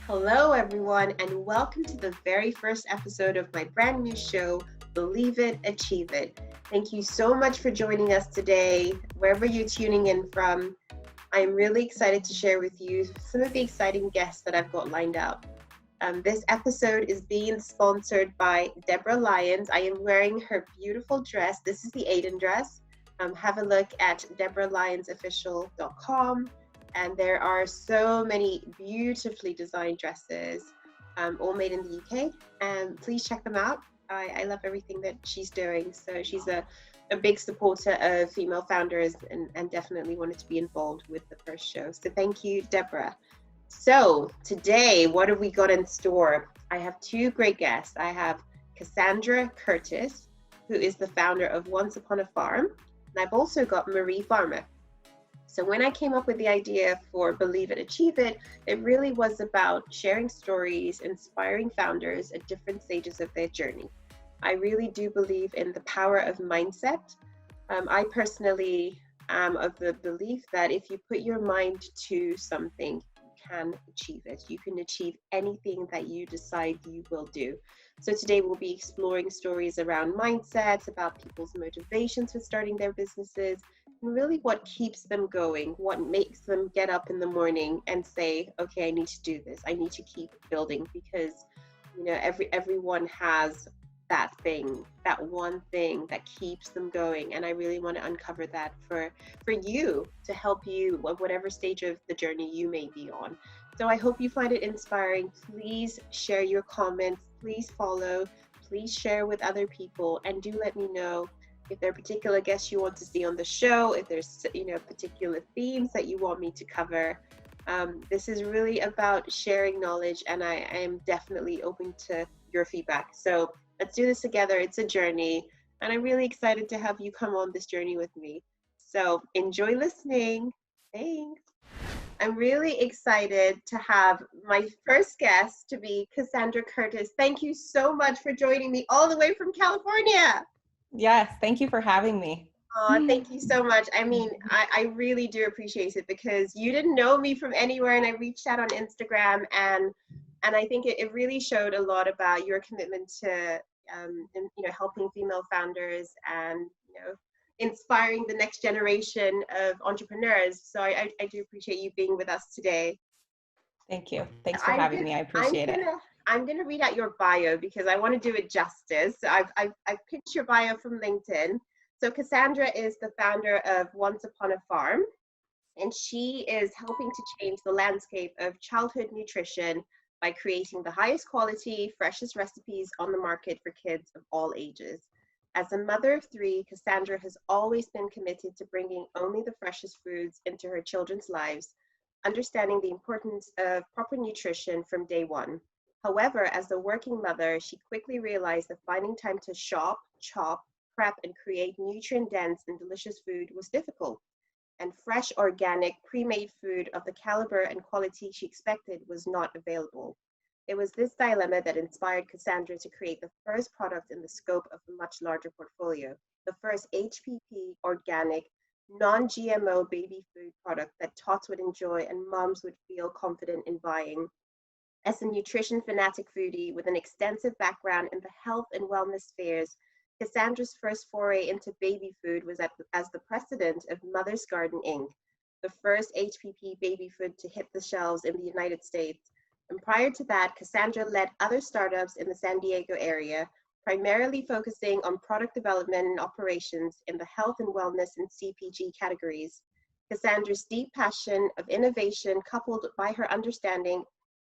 Hello, everyone, and welcome to the very first episode of my brand new show, Believe It, Achieve It. Thank you so much for joining us today, wherever you're tuning in from. I'm really excited to share with you some of the exciting guests that I've got lined up. This episode is being sponsored by Deborah Lyons. I am wearing her beautiful dress. This is the Aiden dress. Have a look at deborahlyonsofficial.com. And there are so many beautifully designed dresses, all made in the UK. And please check them out. I love everything that she's doing. So she's a big supporter of female founders and definitely wanted to be involved with the first show. So thank you, Deborah. So today, what have we got in store? I have two great guests. I have Cassandra Curtis, who is the founder of Once Upon a Farm. And I've also got Marie Farmer. So when I came up with the idea for Believe It, Achieve It, it really was about sharing stories, inspiring founders at different stages of their journey. I really do believe in the power of mindset. I personally am of the belief that if you put your mind to something, you can achieve it. You can achieve anything that you decide you will do. So today we'll be exploring stories around mindsets, about people's motivations for starting their businesses, and really what keeps them going, what makes them get up in the morning and say, okay, I need to do this. I need to keep building, because everyone has that thing, that one thing that keeps them going. And I really want to uncover that for you, to help you at whatever stage of the journey you may be on. So I hope you find it inspiring. Please share your comments, please follow, please share with other people, and do let me know if there are particular guests you want to see on the show, if there's particular themes that you want me to cover. This is really about sharing knowledge, and I am definitely open to your feedback. So let's do this together. It's a journey, and I'm really excited to have you come on this journey with me. So enjoy listening. Thanks. I'm really excited to have my first guest to be Cassandra Curtis. Thank you so much for joining me all the way from California. Yes, thank you for having me. Oh, thank you so much. I mean, I really do appreciate it, because you didn't know me from anywhere, and I reached out on Instagram, and I think it really showed a lot about your commitment to helping female founders and inspiring the next generation of entrepreneurs. So I do appreciate you being with us today. Thank you. Thanks for having me. I appreciate it. I'm gonna read out your bio because I want to do it justice. I've picked your bio from LinkedIn. So Cassandra is the founder of Once Upon a Farm, and she is helping to change the landscape of childhood nutrition by creating the highest quality, freshest recipes on the market for kids of all ages. As a mother of three, Cassandra has always been committed to bringing only the freshest foods into her children's lives, understanding the importance of proper nutrition from day one. However, as a working mother, she quickly realized that finding time to shop, chop, prep, and create nutrient-dense and delicious food was difficult, and fresh, organic, pre-made food of the caliber and quality she expected was not available. It was this dilemma that inspired Cassandra to create the first product in the scope of a much larger portfolio, the first HPP organic, non-GMO baby food product that tots would enjoy and moms would feel confident in buying. As a nutrition fanatic foodie with an extensive background in the health and wellness spheres, Cassandra's first foray into baby food was as the president of Mother's Garden Inc., the first HPP baby food to hit the shelves in the United States. And prior to that, Cassandra led other startups in the San Diego area, primarily focusing on product development and operations in the health and wellness and CPG categories. Cassandra's deep passion of innovation, coupled by her understanding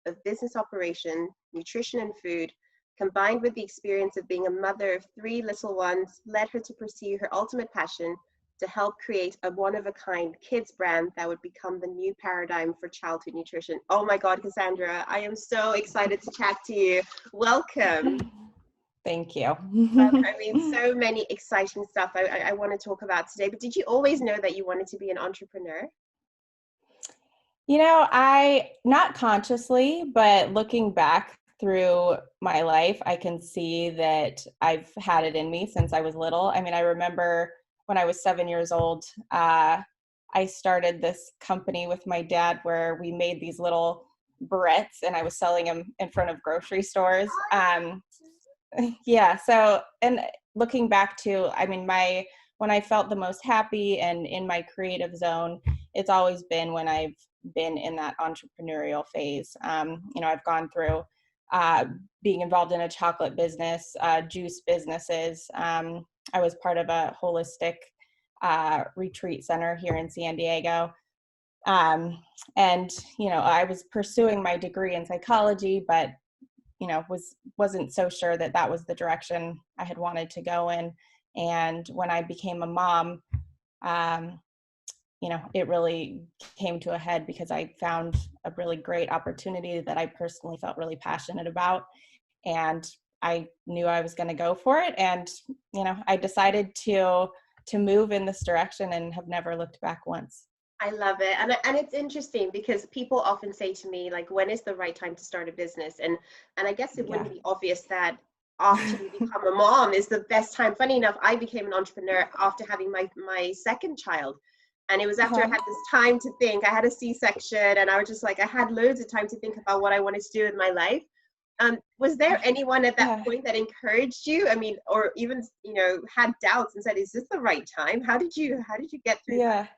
of business operation, nutrition, and food, combined with the experience of being a mother of three little ones, led her to pursue her ultimate passion to help create a one-of-a-kind kids brand that would become the new paradigm for childhood nutrition. Oh my God, Cassandra, I am so excited to chat to you. Welcome. Thank you. I mean, so many exciting stuff I want to talk about today, but did you always know that you wanted to be an entrepreneur? I, not consciously, but looking back through my life, I can see that I've had it in me since I was little. I mean, I remember when I was 7 years old, I started this company with my dad where we made these little barrettes, and I was selling them in front of grocery stores. Yeah. So, and looking back to, I mean, when I felt the most happy and in my creative zone, it's always been when I've been in that entrepreneurial phase. I've gone through being involved in a chocolate business, juice businesses. I was part of a holistic retreat center here in San Diego. And I was pursuing my degree in psychology, but wasn't so sure that that was the direction I had wanted to go in. And when I became a mom, it really came to a head because I found a really great opportunity that I personally felt really passionate about. And I knew I was going to go for it. And, I decided to move in this direction and have never looked back once. I love it. And it's interesting because people often say to me, like, when is the right time to start a business? And I guess it wouldn't be obvious that after you become a mom is the best time. Funny enough, I became an entrepreneur after having my second child. And it was after I had this time to think. I had a C-section and I was just like, I had loads of time to think about what I wanted to do with my life. Was there anyone at that point that encouraged you? I mean, or even, had doubts and said, is this the right time? How did you get through that?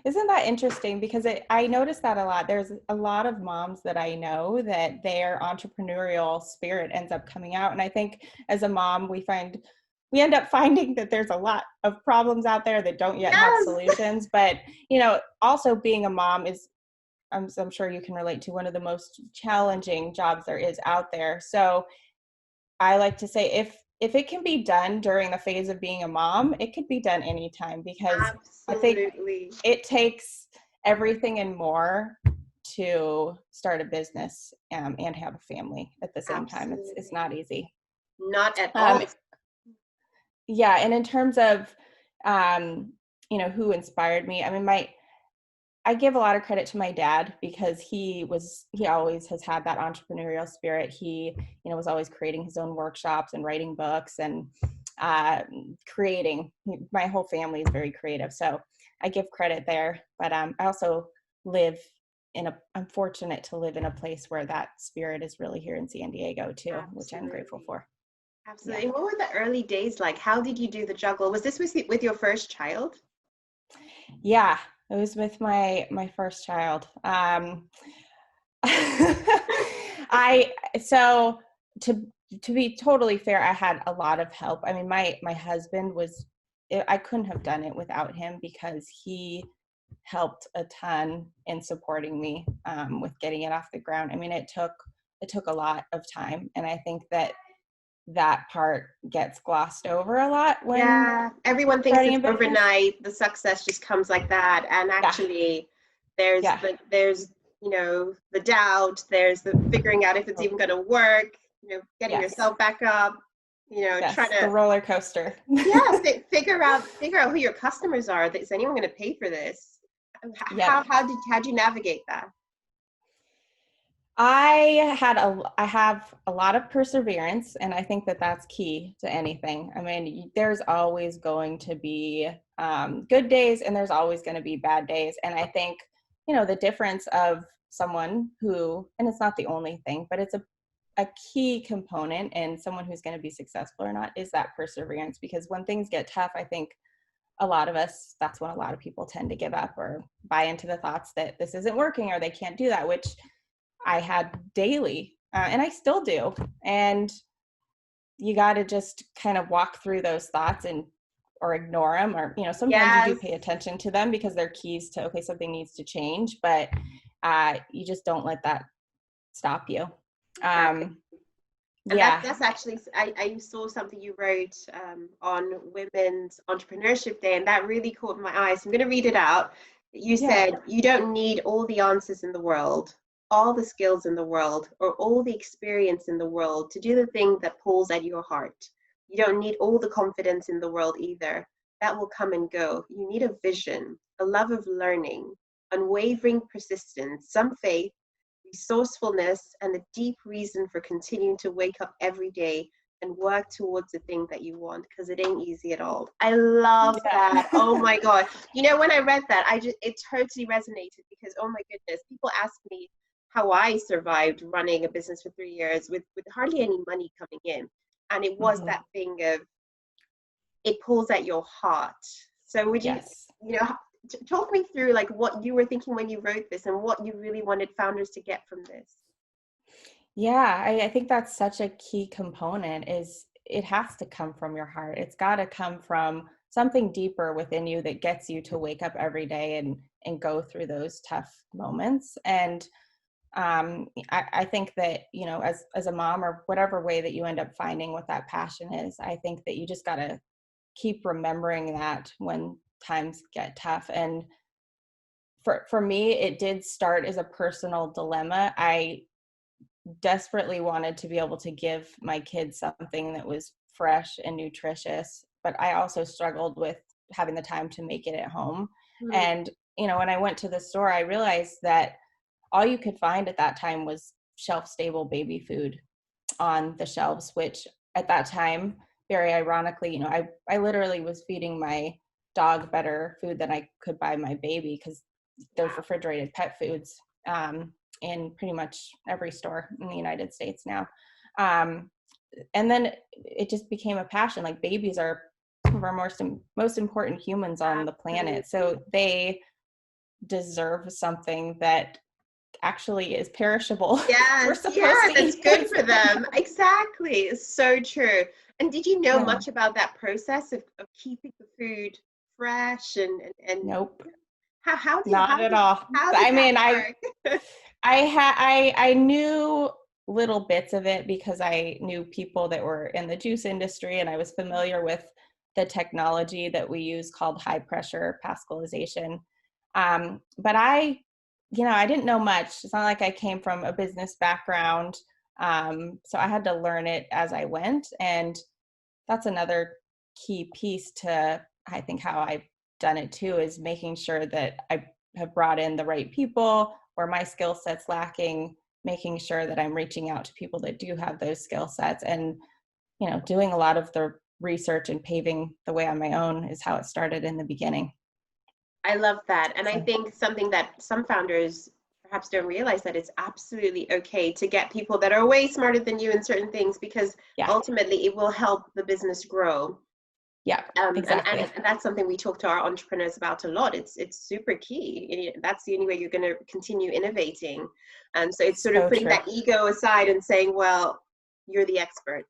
Isn't that interesting? Because I noticed that a lot. There's a lot of moms that I know that their entrepreneurial spirit ends up coming out. And I think as a mom, we end up finding that there's a lot of problems out there that don't yet have solutions. But, also being a mom is, I'm sure you can relate to, one of the most challenging jobs there is out there. So I like to say if it can be done during the phase of being a mom, it could be done anytime, because I think it takes everything and more to start a business and have a family at the same time. It's not easy. Not at all. Yeah. And in terms of, who inspired me, I mean, I give a lot of credit to my dad because he always has had that entrepreneurial spirit. He, was always creating his own workshops and writing books and creating. My whole family is very creative. So I give credit there. But I also I'm fortunate to live in a place where that spirit is really here in San Diego too, which I'm grateful for. Absolutely. Yeah. What were the early days like? How did you do the juggle? Was this with your first child? Yeah. It was with my first child. So to be totally fair, I had a lot of help. I mean, my husband I couldn't have done it without him because he helped a ton in supporting me with getting it off the ground. I mean, it took a lot of time, and I think that part gets glossed over a lot when everyone thinks it's overnight, the success just comes like that, and actually there's the doubt, there's the figuring out if it's even going to work, getting yourself back up, trying to the roller coaster. Figure out who your customers are. Is anyone going to pay for this? How'd you navigate that? I have a lot of perseverance, and I think that that's key to anything. I mean, there's always going to be good days, and there's always going to be bad days. And I think, the difference of someone who, and it's not the only thing, but it's a key component in someone who's going to be successful or not, is that perseverance. Because when things get tough, I think a lot of us, that's when a lot of people tend to give up or buy into the thoughts that this isn't working or they can't do that, which I had daily, and I still do. And you got to just kind of walk through those thoughts or ignore them, or, sometimes you do pay attention to them because they're keys to, okay, something needs to change, but you just don't let that stop you. That's actually, I saw something you wrote on Women's Entrepreneurship Day, and that really caught my eye. So I'm going to read it out. You said, you don't need all the answers in the world, all the skills in the world, or all the experience in the world to do the thing that pulls at your heart. You don't need all the confidence in the world either. That will come and go. You need a vision, a love of learning, unwavering persistence, some faith, resourcefulness, and a deep reason for continuing to wake up every day and work towards the thing that you want, because it ain't easy at all. I love that. Oh my God. When I read that, it totally resonated because, oh my goodness, people ask me, how I survived running a business for 3 years with hardly any money coming in. And it was Mm-hmm. that thing of, it pulls at your heart. So would you, Yes. talk me through like what you were thinking when you wrote this and what you really wanted founders to get from this? Yeah, I think that's such a key component is it has to come from your heart. It's got to come from something deeper within you that gets you to wake up every day and go through those tough moments. And I think that, you know, as a mom or whatever way that you end up finding what that passion is, I think that you just got to keep remembering that when times get tough. And for me, it did start as a personal dilemma. I desperately wanted to be able to give my kids something that was fresh and nutritious, but I also struggled with having the time to make it at home. Mm. And, you know, when I went to the store, I realized that all you could find at that time was shelf stable baby food on the shelves, which at that time, very ironically, you know, I literally was feeding my dog better food than I could buy my baby because there's refrigerated pet foods in pretty much every store in the United States now. Um, and then it just became a passion. Like babies are some of our most important humans on the planet. Absolutely. So they deserve something that actually is perishable. We're Yes, supposed yeah, to that's eat good things. for them. Exactly. It's so true. And did you know Yeah. much about that process of keeping the food fresh and Nope. how did Not at all. how did I that mean, work? I knew little bits of it because I knew people that were in the juice industry and I was familiar with the technology that we use called high pressure pascalization. But I didn't know much. It's not like I came from a business background. So I had to learn it as I went. And that's another key piece to, I think, how I've done it too, is making sure that I have brought in the right people where my skill set's lacking, making sure that I'm reaching out to people that do have those skill sets, and, you know, doing a lot of the research and paving the way on my own is how it started in the beginning. I love that. And I So, think something that some founders perhaps don't realize, that it's absolutely okay to get people that are way smarter than you in certain things, because yeah, ultimately it will help the business grow. yeah, And exactly. that's something we talk to our entrepreneurs about a lot. It's super key. That's the only way you're going to continue innovating. So it's sort of So putting true. that ego aside and saying, well, you're the expert.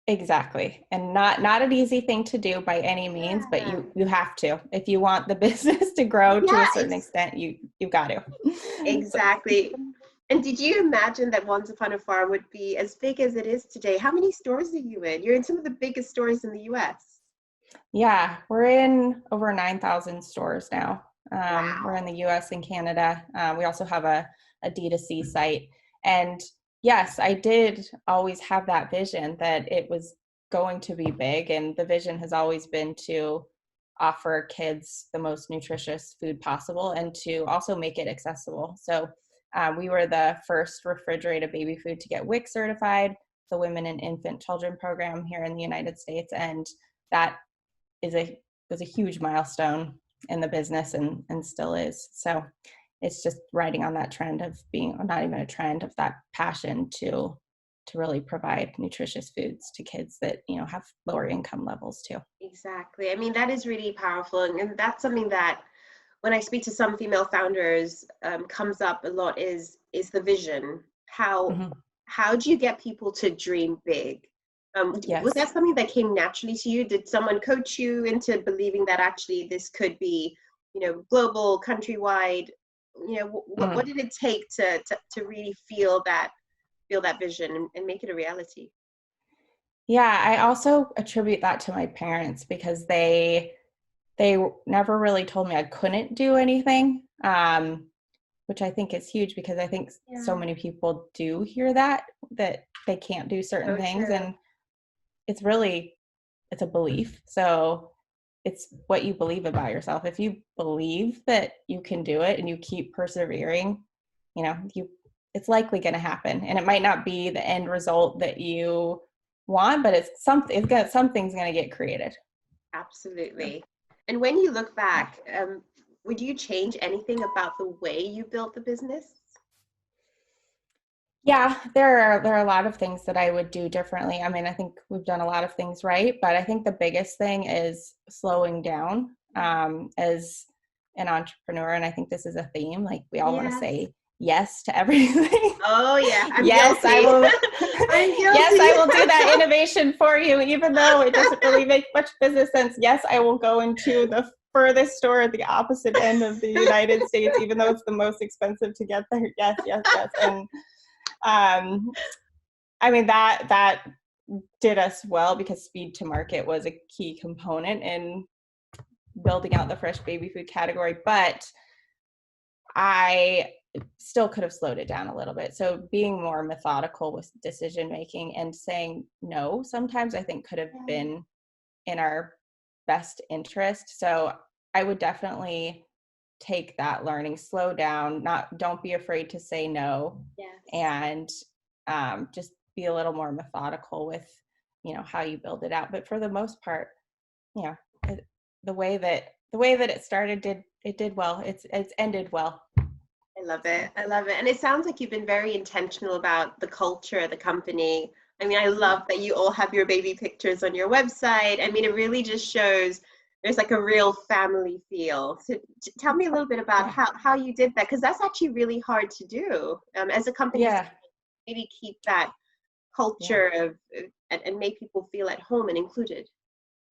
Exactly. And not an easy thing to do by any means, but Yeah. you have to. If you want the business to grow to a Yeah, certain extent, you got to. So, exactly. And did you imagine that Once Upon a Farm would be as big as it is today? How many stores are you in? You're in some of the biggest stores in the US. yeah, we're in over 9,000 stores now. We're in Wow. the US and Canada. We also have a D2C site. And yes, I did always have that vision that it was going to be big. And the vision has always been to offer kids the most nutritious food possible and to also make it accessible. So we were the first refrigerated baby food to get WIC certified, the Women and Infant Children program here in the United States. And that was a huge milestone in the business and still is. So it's just riding on that trend of being, not even a trend, of that passion to really provide nutritious foods to kids that, you know, have lower income levels too. Exactly. I mean, that is really powerful. And that's something that when I speak to some female founders, comes up a lot is the vision. Mm-hmm. How do you get people to dream big? Was that Yes. something that came naturally to you? Did someone coach you into believing that actually this could be, global, countrywide? What Mm. did it take to really feel that vision and make it a reality? Yeah, I also attribute that to my parents because they never really told me I couldn't do anything, which I think is huge because I think so Yeah, many people do hear that they can't do certain so things, true. and it's really, it's a belief. So it's what you believe about yourself. If you believe that you can do it and you keep persevering, you know, it's likely going to happen. And it might not be the end result that you want, but something's going to get created. So, Absolutely. And when you look back, would you change anything about the way you built the business? Yeah, there are a lot of things that I would do differently. I mean, I think we've done a lot of things right, but I think the biggest thing is slowing down as an entrepreneur. And I think this is a theme. Like we all want to Yes. say yes to everything. Oh yeah, I'm Yes, I guilty. will. I'm Yes, I guilty. will do that innovation for you, even though it doesn't really make much business sense. Yes, I will go into the furthest store at the opposite end of the United States, even though it's the most expensive to get there. Yes, yes, yes. And um, I mean that did us well because speed to market was a key component in building out the fresh baby food category, but I still could have slowed it down a little bit. So being more methodical with decision making and saying no sometimes I think could have been in our best interest. So I would definitely take that learning, slow down, not don't be afraid to say no, Yes. and just be a little more methodical with how you build it out. But for the most part, you know, it, the way that it started did well. It's ended well. I love So it. I love it. And it sounds like you've been very intentional about the culture of the company. I mean, I yeah, love that you all have your baby pictures on your website. I mean, it really just shows there's like a real family feel. So tell me a little bit about yeah, how you did that, because that's actually really hard to do as a company to yeah, really keep that yeah. culture of and make people feel at home and included.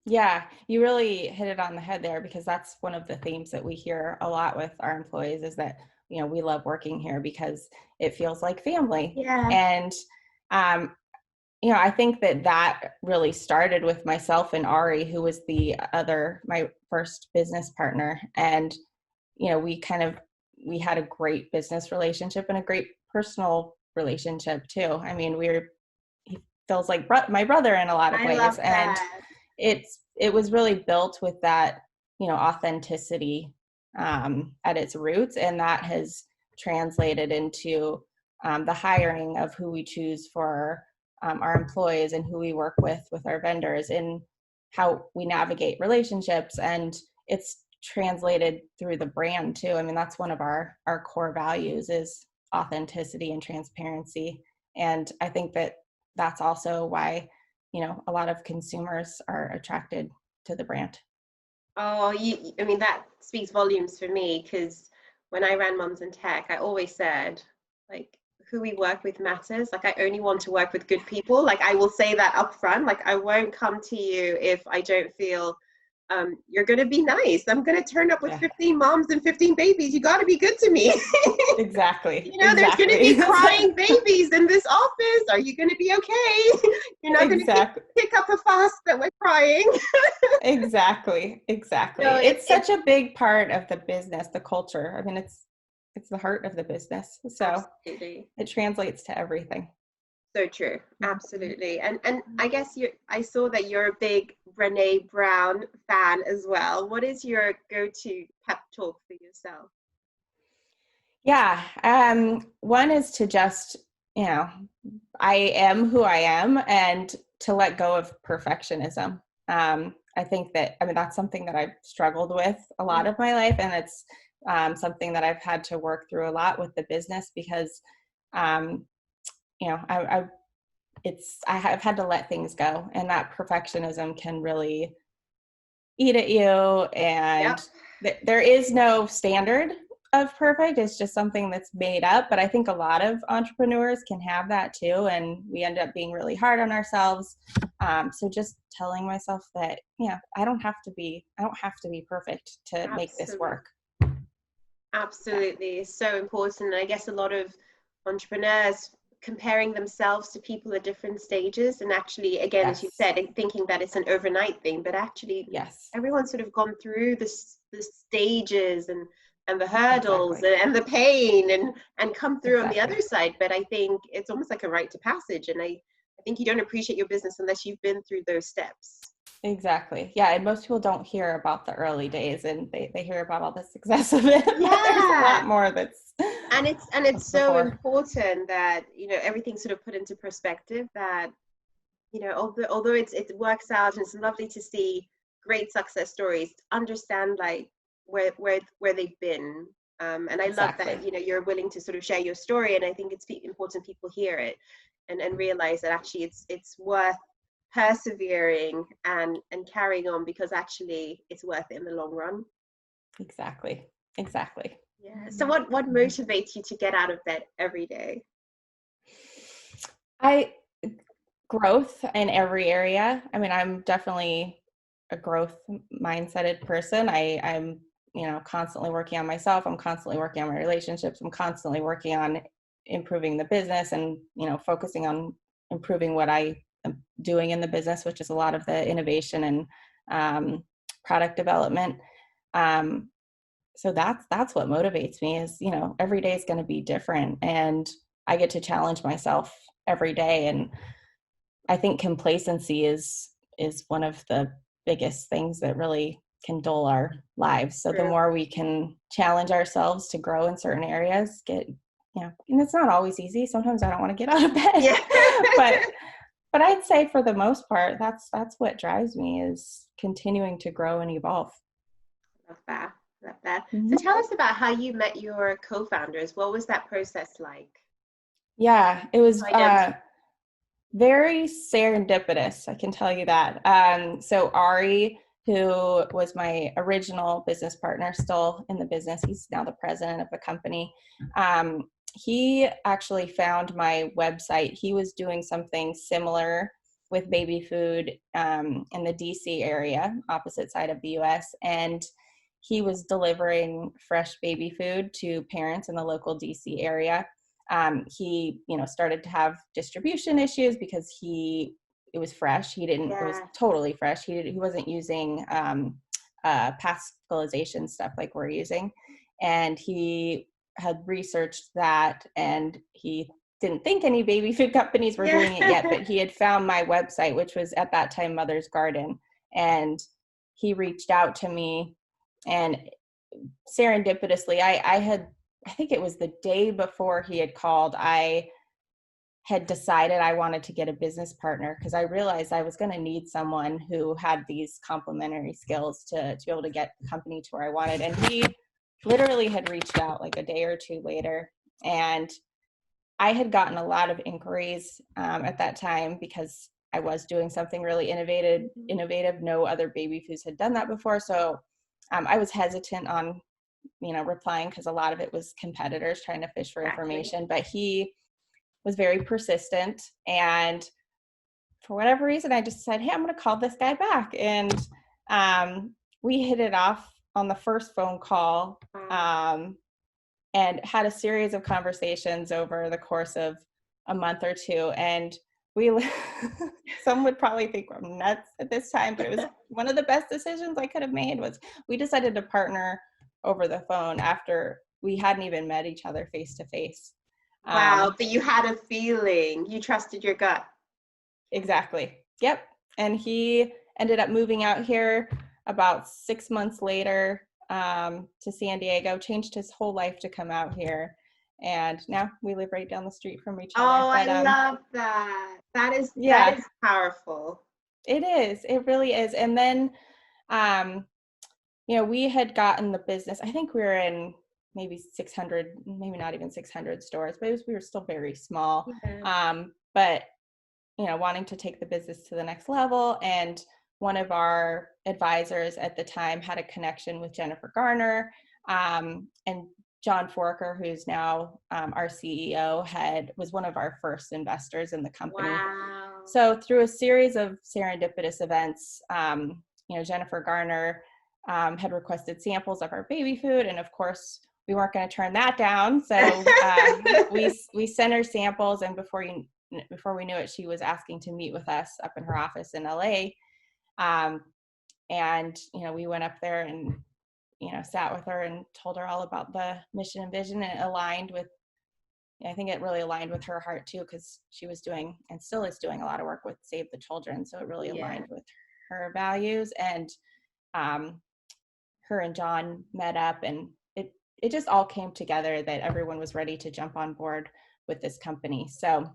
Yeah, you really hit it on the head there because that's one of the themes that we hear a lot with our employees is that, we love working here because it feels like family. Yeah. And, um, I think that really started with myself and Ari, who was my first business partner. And, we had a great business relationship and a great personal relationship too. I mean, he feels like my brother in a lot of I love ways. And that. it was really built with that authenticity at its roots, and that has translated into the hiring of who we choose for our employees and who we work with our vendors and how we navigate relationships, and it's translated through the brand too. I mean, that's one of our core values is authenticity and transparency, and I think that's also why a lot of consumers are attracted to the brand. Oh, I mean, that speaks volumes for me because when I ran Moms in Tech, I always said, like, who we work with matters. Like, I only want to work with good people. Like, I will say that up front. Like, I won't come to you if I don't feel you're going to be nice. I'm going to turn up with Yeah, 15 moms and 15 babies. You got to be good to me. exactly, You know, there's going to exactly. be crying babies in this office. Are you going to be okay? You're not going to Exactly, pick up a fuss that we're crying. exactly. So It's it's such a big part of the business, the culture. I mean, it's the heart of the business, so absolutely. it translates to everything. So true. Absolutely. And I guess I saw that you're a big Brené Brown fan as well. What is your go-to pep talk for yourself? Yeah, one is to just you know I am who I am, and to let go of perfectionism. I think that, I mean, that's something that I've struggled with a lot Mm. of my life, and it's something that I've had to work through a lot with the business because, um, I have had to let things go, and that perfectionism can really eat at you. Yep. And there is no standard of perfect. It's just something that's made up. But I think a lot of entrepreneurs can have that too. And we end up being really hard on ourselves. So just telling myself that, I don't have to be perfect to make this Absolutely. work. Yeah. Absolutely. It's so important. And I guess a lot of entrepreneurs comparing themselves to people at different stages. And actually, again, as you Yes. said, and thinking that it's an overnight thing, but actually Yes. everyone's sort of gone through the stages and the hurdles Exactly. and the pain and come through on the other Exactly. side. But I think it's almost like a rite to passage. And I think you don't appreciate your business unless you've been through those steps. Exactly. Yeah. And most people don't hear about the early days, and they hear about all the success of it, but there's a Yeah. lot more that's And it's so before. important that everything's sort of put into perspective, that although it works out and it's lovely to see great success stories, understand like where they've been, And I love Exactly. that, you're willing to sort of share your story. And I think it's important people hear it and realize that actually it's worth persevering and carrying on, because actually it's worth it in the long run. Exactly. Exactly. Yeah. So what motivates you to get out of bed every day? I growth in every area. I mean, I'm definitely a growth mindseted person. I'm, constantly working on myself. I'm constantly working on my relationships. I'm constantly working on improving the business and, focusing on improving what I am doing in the business, which is a lot of the innovation and product development. So that's what motivates me is, every day is going to be different, and I get to challenge myself every day. And I think complacency is one of the biggest things that really can dull our lives. So the True. more we can challenge ourselves to grow in certain areas, and it's not always easy. Sometimes I don't want to get out of bed, Yeah. but I'd say for the most part, that's what drives me is continuing to grow and evolve. Love that. Love that. So Mm-hmm. tell us about how you met your co-founders. What was that process like? Yeah, it was Identify. very serendipitous, I can tell you that. So Ari, who was my original business partner, still in the business, he's now the president of the company. He actually found my website. He was doing something similar with baby food in the DC area, opposite side of the US. And he was delivering fresh baby food to parents in the local DC area. He, started to have distribution issues because it was fresh. It was Yeah. totally fresh. He wasn't using pasteurization stuff like we're using. And he had researched that, and he didn't think any baby food companies were Yeah. doing it yet, but he had found my website, which was at that time Mother's Garden. And he reached out to me, and serendipitously, I think it was the day before he had called, I had decided I wanted to get a business partner because I realized I was going to need someone who had these complementary skills to be able to get the company to where I wanted. And he literally had reached out like a day or two later. And I had gotten a lot of inquiries at that time because I was doing something really innovative. No other baby foods had done that before. So I was hesitant on replying because a lot of it was competitors trying to fish for Exactly. information, but he was very persistent. And for whatever reason, I just said, hey, I'm going to call this guy back. And we hit it off on the first phone call, and had a series of conversations over the course of a month or two. And some would probably think I'm nuts at this time, but it was one of the best decisions I could have made. Was we decided to partner over the phone after we hadn't even met each other face to face. Wow, but you had a feeling. You trusted your gut. Exactly. Yep. And he ended up moving out here about 6 months later to San Diego, changed his whole life to come out here. And now we live right down the street from each other. Oh, But I love that. That yeah, is powerful. it is. It really is. And then, um, we had gotten the business. I think we were in maybe 600, maybe not even 600 stores, but we were still very small. Yeah. But wanting to take the business to the next level. And one of our advisors at the time had a connection with Jennifer Garner, and John Forker, who's now our CEO, was one of our first investors in the company. Wow. So through a series of serendipitous events, Jennifer Garner had requested samples of our baby food, and of course we weren't going to turn that down. So we sent her samples, and before we knew it, she was asking to meet with us up in her office in LA. And we went up there and sat with her and told her all about the mission and vision, and I think it really aligned with her heart too, because she was doing and still is doing a lot of work with Save the Children. So it really aligned with her values. And her and John met up, and it just all came together that everyone was ready to jump on board with this company. So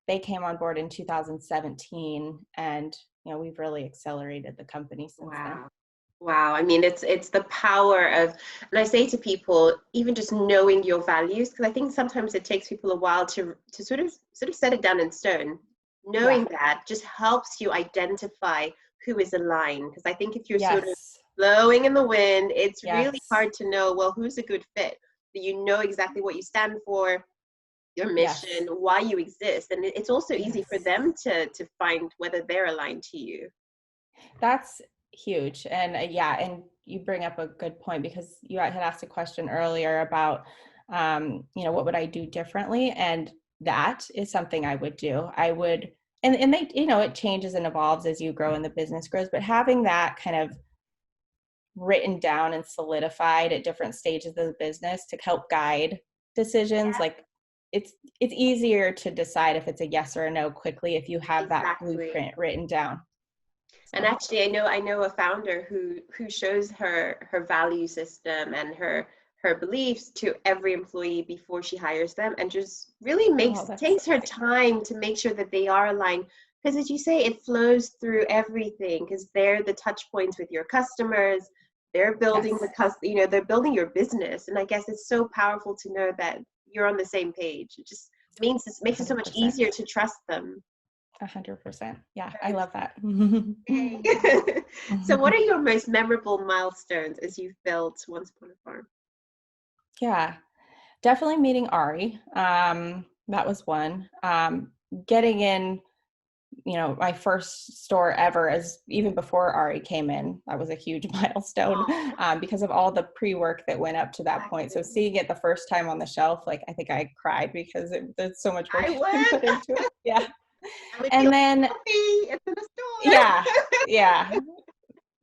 they came on board in 2017, and we've really accelerated the company since then. Wow. Wow, I mean it's the power of, and I say to people, even just knowing your values, because I think sometimes it takes people a while to sort of set it down in stone. Yeah. Knowing that just helps you identify who is aligned. Because I think if you're sort of Yes. blowing in the wind, it's really Yes. hard to know, well, who's a good fit. That you know exactly what you stand for, your mission, Yes. why you exist, and it's also easy for Yes. them to find whether they're aligned to you. That's huge. And yeah, and you bring up a good point because you had asked a question earlier about, what would I do differently? And that is something I would do. I would, and they, it changes and evolves as you grow and the business grows, but having that kind of written down and solidified at different stages of the business to help guide decisions, like it's easier to decide if it's a yes or a no quickly if you have that Exactly. blueprint written down. And So, actually, I know a founder who shows her value system and her beliefs to every employee before she hires them, and just really oh, makes that's takes her time to make sure that they are aligned. Because as you say, it flows through everything. Because they're the touch points with your customers. They're building yes, they're building your business. And I guess it's so powerful to know that you're on the same page. It just makes it so much 100%. easier to trust them. 100%. Yeah, I Very love that. Yay. So, what are your most memorable milestones as you've built Once Upon a Farm? Yeah, definitely meeting Ari. That was one. Getting in, my first store ever, as even before Ari came in, that was a huge milestone, Oh, because of all the pre-work that went up to that point. So exactly. seeing it the first time on the shelf, like I think I cried because there's so much work I had been put would. into it. Yeah. I would feel And then, happy. It's in the yeah, store. yeah,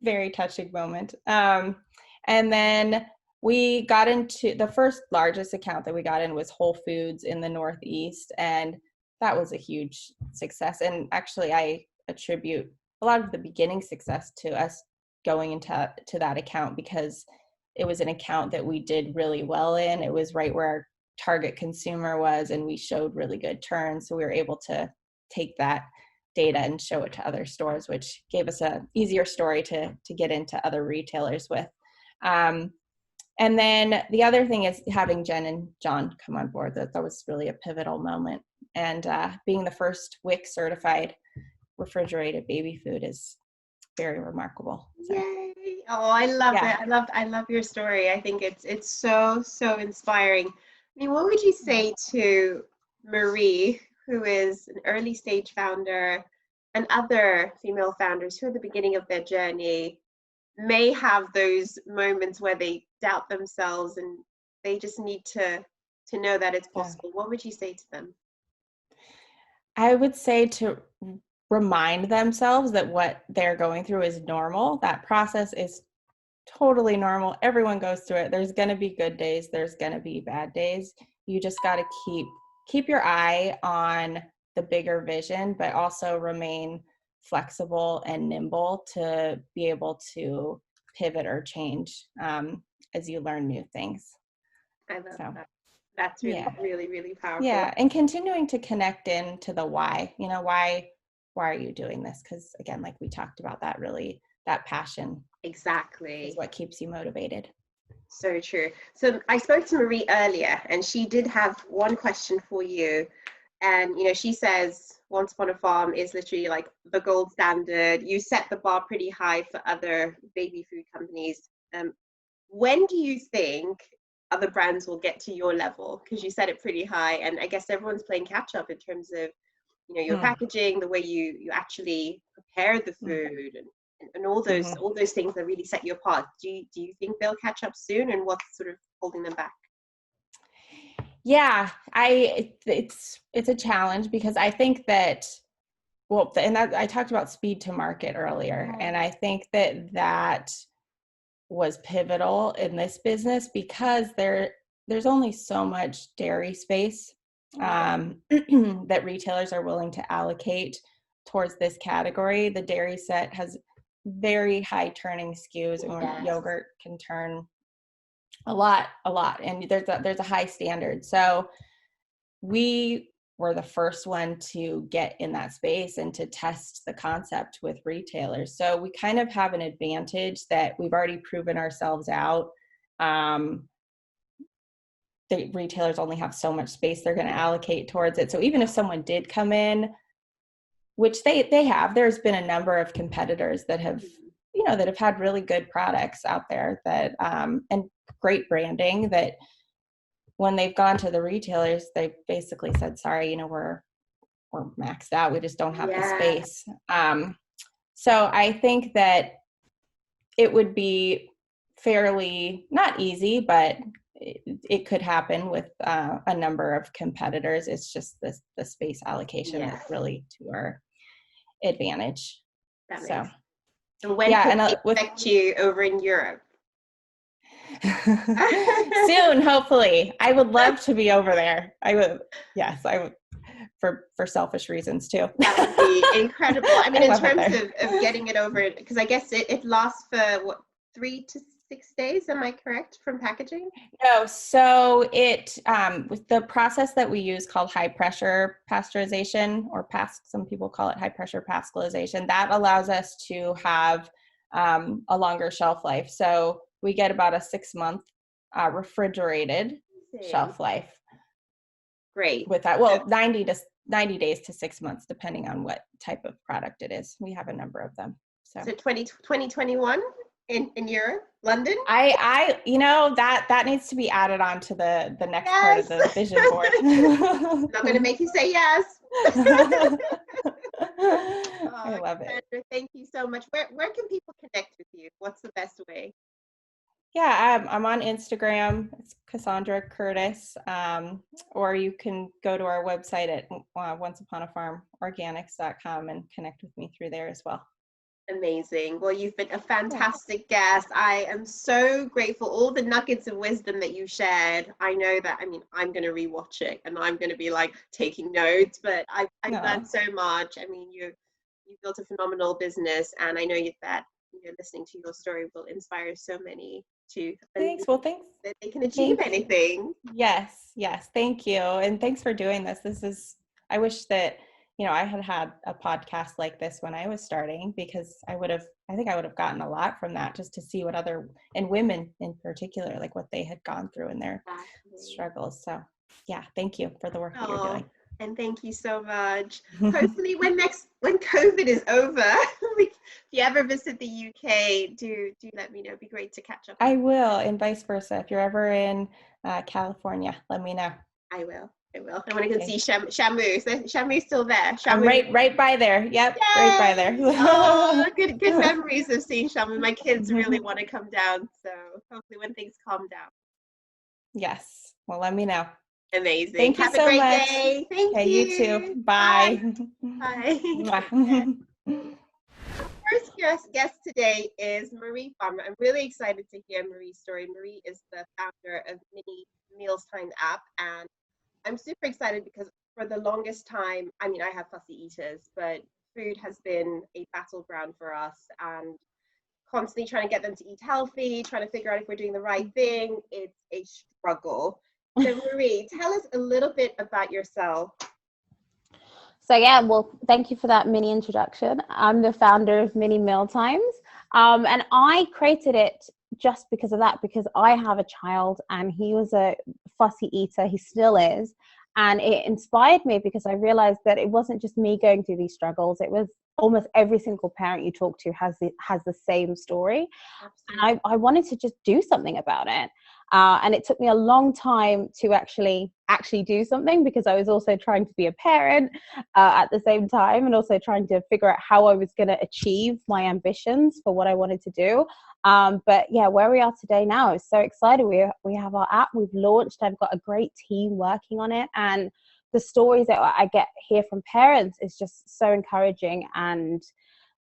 very touching moment. And then we got into the first largest account that we got in was Whole Foods in the Northeast, and that was a huge success. And actually, I attribute a lot of the beginning success to us going into that account because it was an account that we did really well in. It was right where our target consumer was, and we showed really good turns. So we were able to take that data and show it to other stores, which gave us a easier story to get into other retailers with. Um, and then the other thing is having Jen and John come on board. That was really a pivotal moment. And being the first WIC certified refrigerated baby food is very remarkable. So Yay. Oh, I love yeah. it. I love your story. I think it's so inspiring. I mean, what would you say to Marie, who is an early stage founder, and other female founders who are at the beginning of their journey, may have those moments where they doubt themselves and they just need to know that it's Yeah. possible? What would you say to them? I would say to remind themselves that what they're going through is normal. That process is totally normal. Everyone goes through it. There's going to be good days, there's going to be bad days. You just got to keep your eye on the bigger vision, but also remain flexible and nimble to be able to pivot or change as you learn new things. I love So that. That's really, yeah. really, really powerful. Yeah, and continuing to connect in to the why. Why are you doing this? Because again, like we talked about, that passion is Exactly. what keeps you motivated. So true. So I spoke to Marie earlier, and she did have one question for you. And she says Once Upon a Farm is literally like the gold standard. You set the bar pretty high for other baby food companies. When do you think other brands will get to your level? Because you set it pretty high, and I guess everyone's playing catch up in terms of your Mm, packaging, the way you actually prepare the mm, food, and all those mhm. all those things that really set you apart. Do you think they'll catch up soon, and what's sort of holding them back? Yeah, it's a challenge because I think that, well, and that I talked about speed to market earlier, and I think that was pivotal in this business because there's only so much dairy space that retailers are willing to allocate towards this category. The dairy set has very high turning SKUs, and Yes. yogurt can turn a lot, and there's a high standard. So we were the first one to get in that space and to test the concept with retailers. So we kind of have an advantage that we've already proven ourselves out. The retailers only have so much space they're going to allocate towards it. So even if someone did come in, which they have, there's been a number of competitors that have, that have had really good products out there that, and great branding, that when they've gone to the retailers, they basically said, sorry, we're maxed out. We just don't have the space. So I think that it would be fairly, not easy, but it could happen with a number of competitors. It's just the space allocation that's really to our advantage. And when can we expect you over in Europe? Soon, hopefully. I would love to be over there. I would for selfish reasons too. That would be incredible. I mean, in terms of getting it over, because I guess it lasts for 3 to 6 days, am I correct, from packaging? No, so it with the process that we use called high pressure pasteurization, or some people call it high pressure pascalization, that allows us to have a longer shelf life. So we get about a 6-month refrigerated shelf life. Great. With that, well, 90 days to 6 months, depending on what type of product it is. We have a number of them. So 2021 in Europe, London? I that needs to be added on to the next part of the vision board. I'm not going to make you say yes. I love it. Cassandra, thank you so much. Where can people connect with you? What's the best way? Yeah, I'm on Instagram. It's Cassandra Curtis. Or you can go to our website at onceuponafarmorganics.com and connect with me through there as well. Amazing. Well, you've been a fantastic guest. I am so grateful. All the nuggets of wisdom that you shared. I know that, I'm going to rewatch it and I'm going to be like taking notes, but I've learned so much. You built a phenomenal business, and I know that listening to your story will inspire so many to thanks that they can achieve anything. Yes, thank you, and thanks for doing this. I wish that I had a podcast like this when I was starting, because I think I would have gotten a lot from that, just to see what and women in particular, like what they had gone through in their struggles. So yeah, thank you for the work that you're doing. And thank you so much. Hopefully when COVID is over, if you ever visit the UK, do let me know. It'd be great to catch up. I will, and vice versa. If you're ever in California, let me know. I will. I want to go see Shamu. So Shamu's still there. Shamu. I'm right by there. Yep, yay! Right by there. Oh, good memories of seeing Shamu. My kids really want to come down, so hopefully when things calm down. Yes. Well, let me know. Amazing. Thank you so much. Day. Thank you. You too. Bye. Bye. First guest today is Marie Farmer. I'm really excited to hear Marie's story. Marie is the founder of Mini Meals Time app, and I'm super excited because for the longest time, I have fussy eaters, but food has been a battleground for us, and constantly trying to get them to eat healthy, trying to figure out if we're doing the right thing. It's a struggle. So Marie, tell us a little bit about yourself. So well, thank you for that mini introduction. I'm the founder of Mini Meal Times, and I created it just because of that, because I have a child and he was a fussy eater. He still is. And it inspired me because I realized that it wasn't just me going through these struggles. It was almost every single parent you talk to has the same story. Absolutely. And I wanted to just do something about it. And it took me a long time to actually do something, because I was also trying to be a parent at the same time, and also trying to figure out how I was going to achieve my ambitions for what I wanted to do. But yeah, where we are today now is so excited. We have our app, we've launched, I've got a great team working on it, and the stories that I hear from parents is just so encouraging. And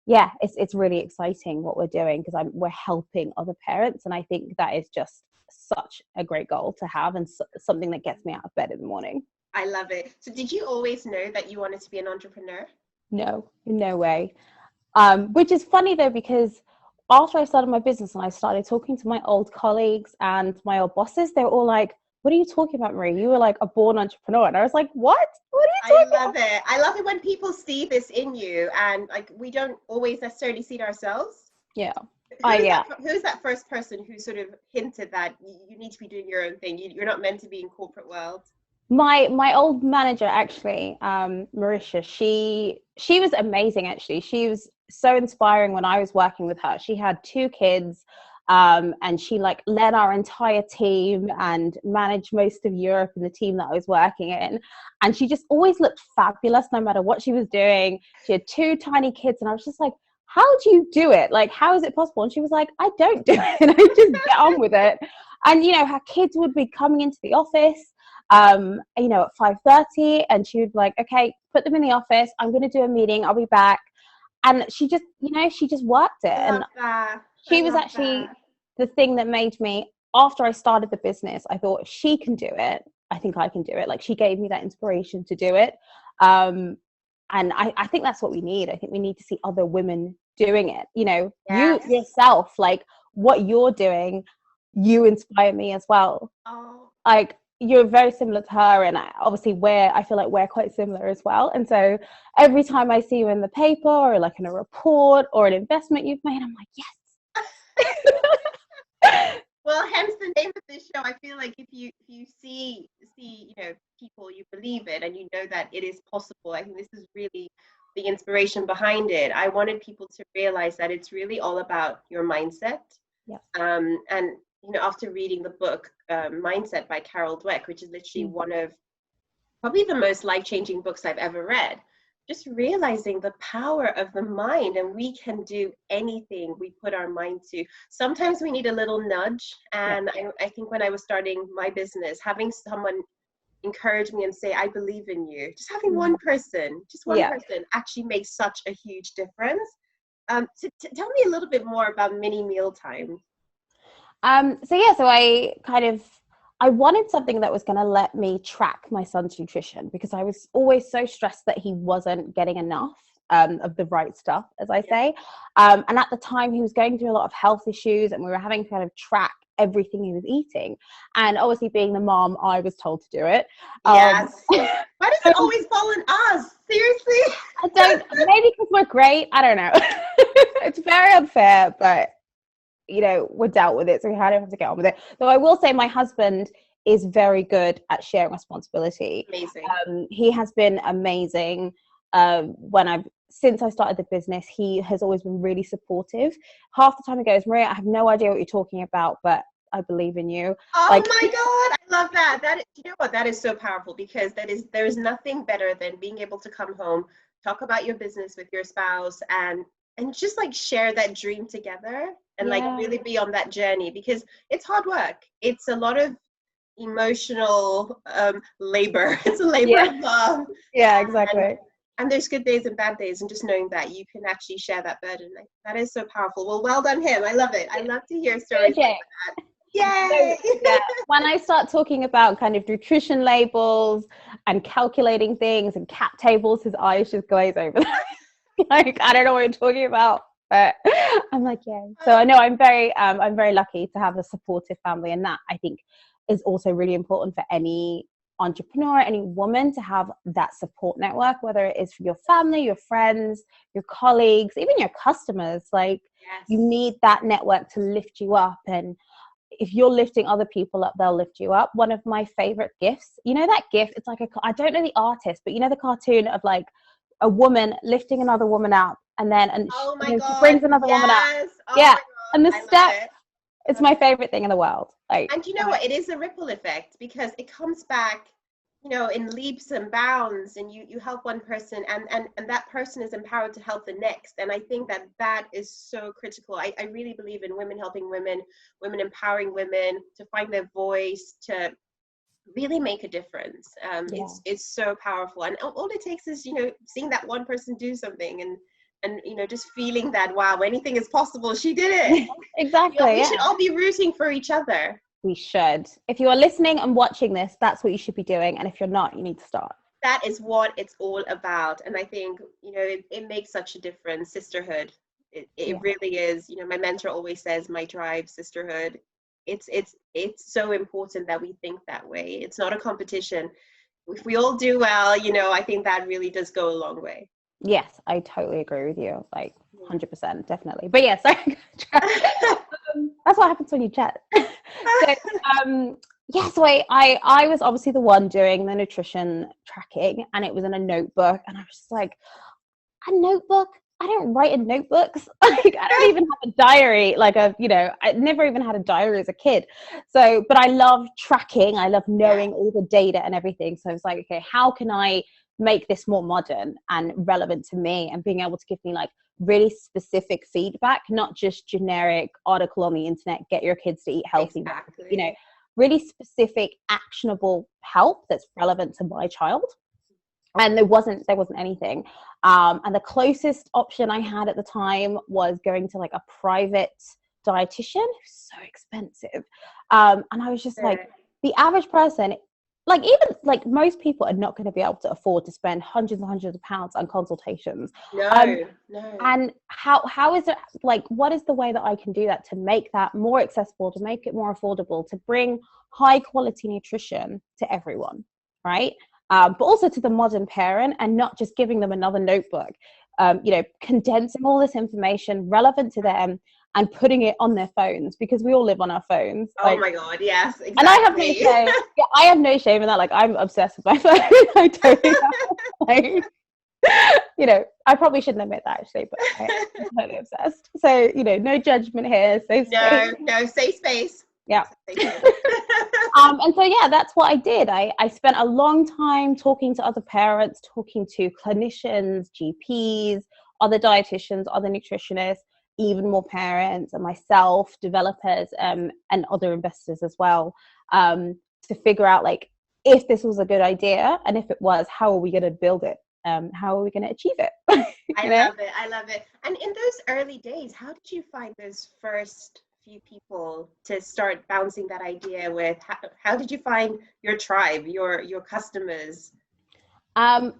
yeah, it's really exciting what we're doing, because we're helping other parents, and I think that is just such a great goal to have, and something that gets me out of bed in the morning. I love it. So did you always know that you wanted to be an entrepreneur? No, in no way. Which is funny though, because after I started my business and I started talking to my old colleagues and my old bosses, they were all like, what are you talking about, Marie? You were like a born entrepreneur. And I was like, what are you talking love it. I love it when people see this in you, and like we don't always necessarily see it ourselves. Yeah. Who's that first person who sort of hinted that you need to be doing your own thing? You're not meant to be in corporate world. My old manager, actually, Marisha, she was amazing. Actually, she was so inspiring when I was working with her. She had 2 kids, and she like led our entire team and managed most of Europe in the team that I was working in. And she just always looked fabulous no matter what she was doing. She had 2 tiny kids, and I was just like, how do you do it? Like, how is it possible? And she was like, I don't do it. I just get on with it. And, you know, her kids would be coming into the office, you know, at 5:30, and she would be like, okay, put them in the office. I'm going to do a meeting. I'll be back. And she just, you know, she just worked it. And she was actually the thing that made me, after I started the business, I thought, if she can do it, I think I can do it. Like, she gave me that inspiration to do it. And I think that's what we need. I think we need to see other women doing it. You know, you yourself, like what you're doing, you inspire me as well. Like, you're very similar to her, and obviously I feel like we're quite similar as well. And so every time I see you in the paper or like in a report or an investment you've made, I'm like, yes. Well, hence the name of this show. I feel like if you see you know, people, you believe it, and you know that it is possible. I think this is really the inspiration behind it. I wanted people to realize that it's really all about your mindset. Yes. And you know, after reading the book Mindset by Carol Dweck, which is literally one of probably the most life-changing books I've ever read, just realizing the power of the mind, and we can do anything we put our mind to. Sometimes we need a little nudge, and I think when I was starting my business, having someone encourage me and say, I believe in you, just having one person actually makes such a huge difference. So tell me a little bit more about mini mealtime. So I wanted something that was going to let me track my son's nutrition, because I was always so stressed that he wasn't getting enough of the right stuff, as I say. And at the time, he was going through a lot of health issues, and we were having to kind of track everything he was eating. And obviously, being the mom, I was told to do it. Yes. Why does it always fall on us? Seriously? I don't. Maybe because we're great. I don't know. It's very unfair, but you know, we're dealt with it, so we kind of have to get on with it. Though I will say my husband is very good at sharing responsibility. Amazing. He has been amazing. Since I started the business, he has always been really supportive. Half the time he goes, Maria, I have no idea what you're talking about, but I believe in you. Oh my God, I love that. You know what? That is so powerful, because there is nothing better than being able to come home, talk about your business with your spouse, and just like share that dream together, and like really be on that journey, because it's hard work. It's a lot of emotional labor. It's a labor of love. Yeah, exactly. And there's good days and bad days, and just knowing that you can actually share that burden, like, that is so powerful. Well done him. I love it. I love to hear stories like that. Yay! So, when I start talking about kind of nutrition labels and calculating things and cap tables, his eyes just glaze over. Like, I don't know what you're talking about, but I'm like, yeah. So I know I'm very lucky to have a supportive family, and that I think is also really important for any entrepreneur, any woman, to have that support network, whether it is for your family, your friends, your colleagues, even your customers. Like, you need that network to lift you up, and if you're lifting other people up, they'll lift you up. One of my favorite gifts, you know, that gift, it's like I don't know the artist, but you know the cartoon of like a woman lifting another woman up, and then she brings another woman up. And the step, it's my favorite thing in the world. Like, and you know what? It is a ripple effect, because it comes back, you know, in leaps and bounds, and you help one person, and that person is empowered to help the next. And I think that is so critical. I really believe in women helping women, women empowering women to find their voice, to really make a difference. It's so powerful, and all it takes is, you know, seeing that one person do something, and you know, just feeling that, wow, anything is possible. She did it. Exactly. We should all be rooting for each other. We should. If you are listening and watching this, that's what you should be doing. And if you're not, you need to start. That is what it's all about. And I think, you know, it makes such a difference. Sisterhood. It really is. You know, my mentor always says, my tribe, sisterhood. it's so important that we think that way. It's not a competition. If we all do well, you know, I think that really does go a long way. Yes, I totally agree with you. Like 100%, definitely. But yeah, sorry. That's what happens when you chat. So, yeah, so I was obviously the one doing the nutrition tracking, and it was in a notebook, and I was just like, a notebook? I don't write in notebooks. Like, I don't even have a diary. Like, I never even had a diary as a kid. So, but I love tracking. I love knowing all the data and everything. So I was like, okay, how can I make this more modern and relevant to me, and being able to give me like really specific feedback, not just generic article on the internet, get your kids to eat healthy. Exactly. You know, really specific, actionable help that's relevant to my child. And there wasn't anything. And the closest option I had at the time was going to like a private dietitian. It was so expensive. And I was just like, the average person, like even like most people are not going to be able to afford to spend hundreds and hundreds of pounds on consultations. No. And how is it, like, what is the way that I can do that to make that more accessible, to make it more affordable, to bring high quality nutrition to everyone, right? But also to the modern parent, and not just giving them another notebook, condensing all this information relevant to them and putting it on their phones, because we all live on our phones. Oh my God, yes, exactly. And I have no shame. Yeah, I have no shame in that. Like, I'm obsessed with my phone. I totally like, I probably shouldn't admit that actually, but I'm totally obsessed. So, no judgment here. Safe space. No, safe space. Yeah. And so, yeah, that's what I did. I spent a long time talking to other parents, talking to clinicians, GPs, other dietitians, other nutritionists, even more parents, and myself, developers, and other investors as well, to figure out like if this was a good idea, and if it was, how are we going to build it? How are we going to achieve it? I love it. And in those early days, how did you find those first few people to start bouncing that idea with? How did you find your tribe, your customers? So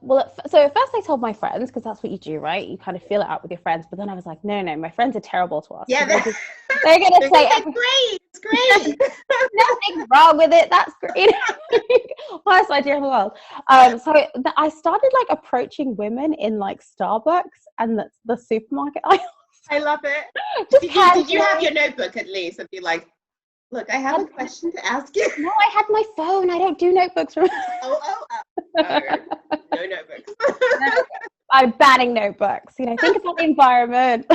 at first I told my friends, because that's what you do, right? You kind of feel it out with your friends. But then I was like, no, my friends are terrible to us. Yeah, they're going to say, great, it's great. Nothing's wrong with it. That's great. Worst idea in the world. So I started like approaching women in like Starbucks and the supermarket aisle. I love it. Did you have your notebook at least and be like, look, I have a question to ask you? No, I had my phone. I don't do notebooks. No notebooks. I'm banning notebooks. Think about the environment.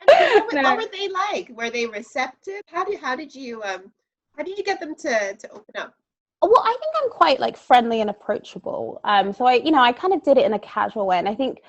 What were they like? Were they receptive? How did you get them to open up? Well, I think I'm quite like friendly and approachable. So I kind of did it in a casual way, and I think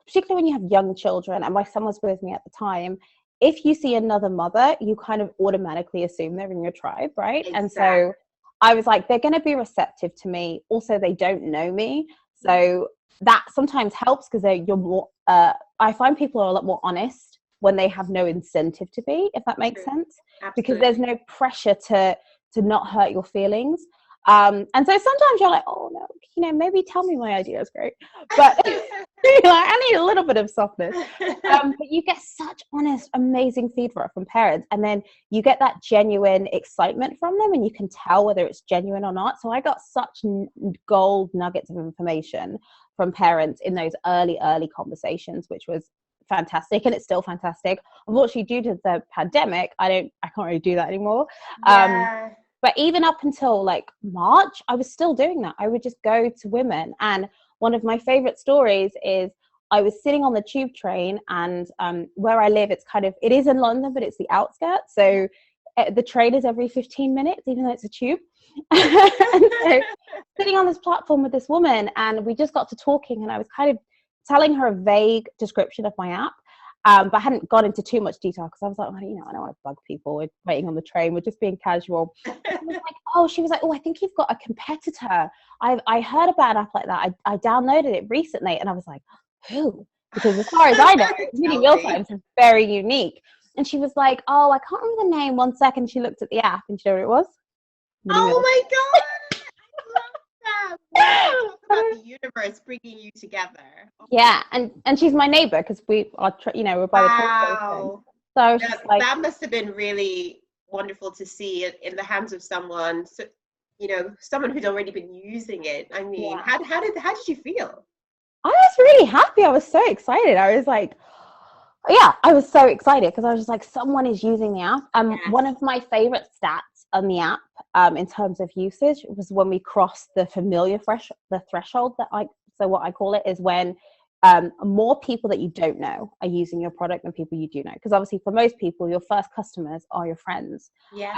particularly when you have young children, and my son was with me at the time, if you see another mother, you kind of automatically assume they're in your tribe, right? Exactly. And so I was like, they're going to be receptive to me. Also, they don't know me, so that sometimes helps, because you're more. I find people are a lot more honest when they have no incentive to be, if that makes sense. Absolutely. Because there's no pressure to not hurt your feelings. And so sometimes you're like, oh no, maybe tell me my idea is great, but I need a little bit of softness. But you get such honest, amazing feedback from parents, and then you get that genuine excitement from them, and you can tell whether it's genuine or not. So I got such gold nuggets of information from parents in those early conversations, which was fantastic, and it's still fantastic. Unfortunately, due to the pandemic, I can't really do that anymore. But even up until like March, I was still doing that. I would just go to women. And one of my favorite stories is I was sitting on the tube train, and where I live, it is in London, but it's the outskirts. So the train is every 15 minutes, even though it's a tube. And so sitting on this platform with this woman, and we just got to talking, and I was kind of telling her a vague description of my app. But I hadn't gone into too much detail, because I was like, I don't want to bug people. We're waiting on the train. We're just being casual. She was like, oh, I think you've got a competitor. I heard about an app like that. I downloaded it recently. And I was like, who? Because as far as I know, Mini Mealtimes is very unique. And she was like, oh, I can't remember the name. 1 second. She looked at the app, and she knew what it was. Oh my God. Talk about the universe bringing you together. Yeah, and she's my neighbor, because we are, we're by the train station. So I was just like, that must have been really wonderful to see it in the hands of someone, so, someone who'd already been using it. I mean, yeah. how did you feel? I was really happy. I was so excited. I was like, yeah, I was so excited because I was just like, someone is using the app. Yes. One of my favorite stats on the app, in terms of usage, was when we crossed the the threshold so what I call it is when more people that you don't know are using your product than people you do know. Because obviously for most people, your first customers are your friends. Yes.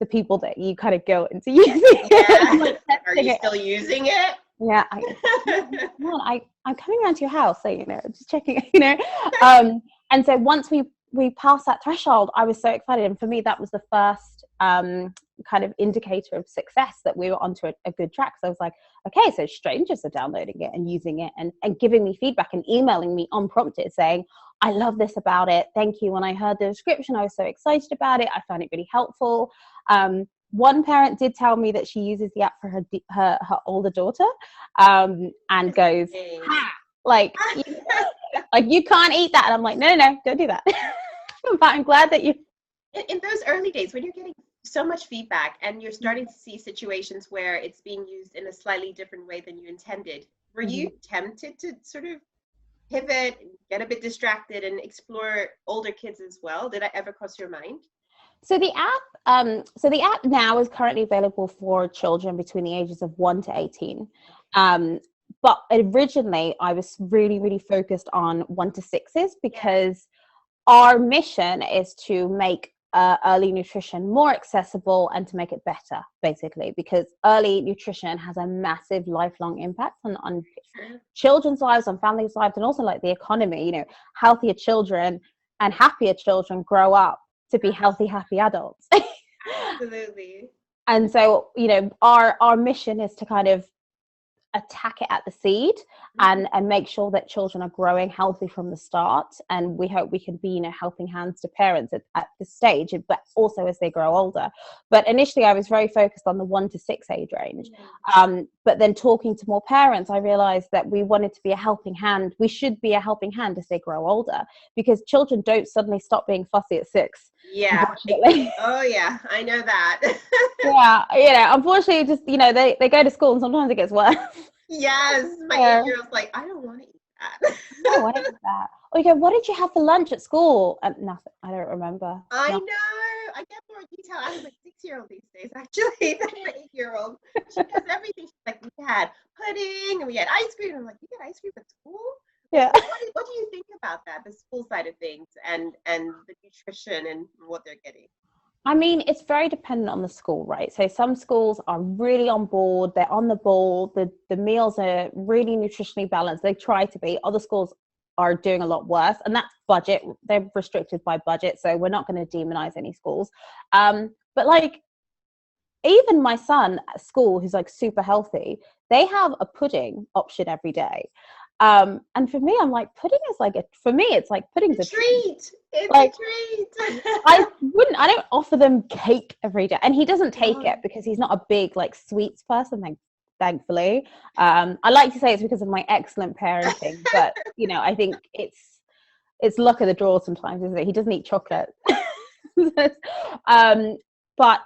The people that you kind of go into using Yeah. like Are you still using it? Yeah, I'm coming around to your house, so just checking, and so once we passed that threshold, I was so excited, and for me that was the first kind of indicator of success that we were onto a good track. So I was like, okay, so strangers are downloading it and using it and giving me feedback and emailing me unprompted saying, I love this about it, thank you. When I heard the description, I was so excited about it. I found it really helpful. One parent did tell me that she uses the app for her older daughter, and goes, ha, like you can't eat that. And I'm like, no, don't do that. But I'm glad that you. In those early days, when you're getting so much feedback and you're starting to see situations where it's being used in a slightly different way than you intended, were you tempted to sort of pivot, get a bit distracted, and explore older kids as well? Did that ever cross your mind? So the app now is currently available for children between the ages of 1 to 18. But originally I was really, really focused on 1 to 6s because our mission is to make early nutrition more accessible and to make it better, basically, because early nutrition has a massive lifelong impact on children's lives, on families' lives, and also like the economy. Healthier children and happier children grow up to be healthy, happy adults. Absolutely. And so, our mission is to kind of attack it at the seed and make sure that children are growing healthy from the start. And we hope we can be, helping hands to parents at this stage, but also as they grow older. But initially I was very focused on the 1 to 6 age range. But then talking to more parents, I realized that we wanted to be a helping hand. We should be a helping hand as they grow older, because children don't suddenly stop being fussy at 6. Yeah. Oh yeah, I know that. Yeah, unfortunately, just they go to school and sometimes it gets worse. Yes, my 8-year-old's like, I don't want to eat that. No, I don't eat that. Or you go, what did you have for lunch at school? Nothing. I don't remember. I know. I get more detail out of my 6-year-old these days, actually, than my 8-year-old. She does everything. She's like, we had pudding and we had ice cream. I'm like, you get ice cream at school? Yeah. What do you think about that, the school side of things and the nutrition and what they're getting? I mean, it's very dependent on the school, right? So some schools are really on board, they're on the ball, the meals are really nutritionally balanced. They try to be. Other schools are doing a lot worse, and that's budget. They're restricted by budget, so we're not going to demonize any schools. But like, even my son at school, who's like super healthy, they have a pudding option every day. And for me, I'm like, pudding is like it's like pudding's a treat. It's like, a treat. I don't offer them cake every day. And he doesn't take it because he's not a big like sweets person, thankfully. I like to say it's because of my excellent parenting, but I think it's luck of the draw sometimes, isn't it? He doesn't eat chocolate. But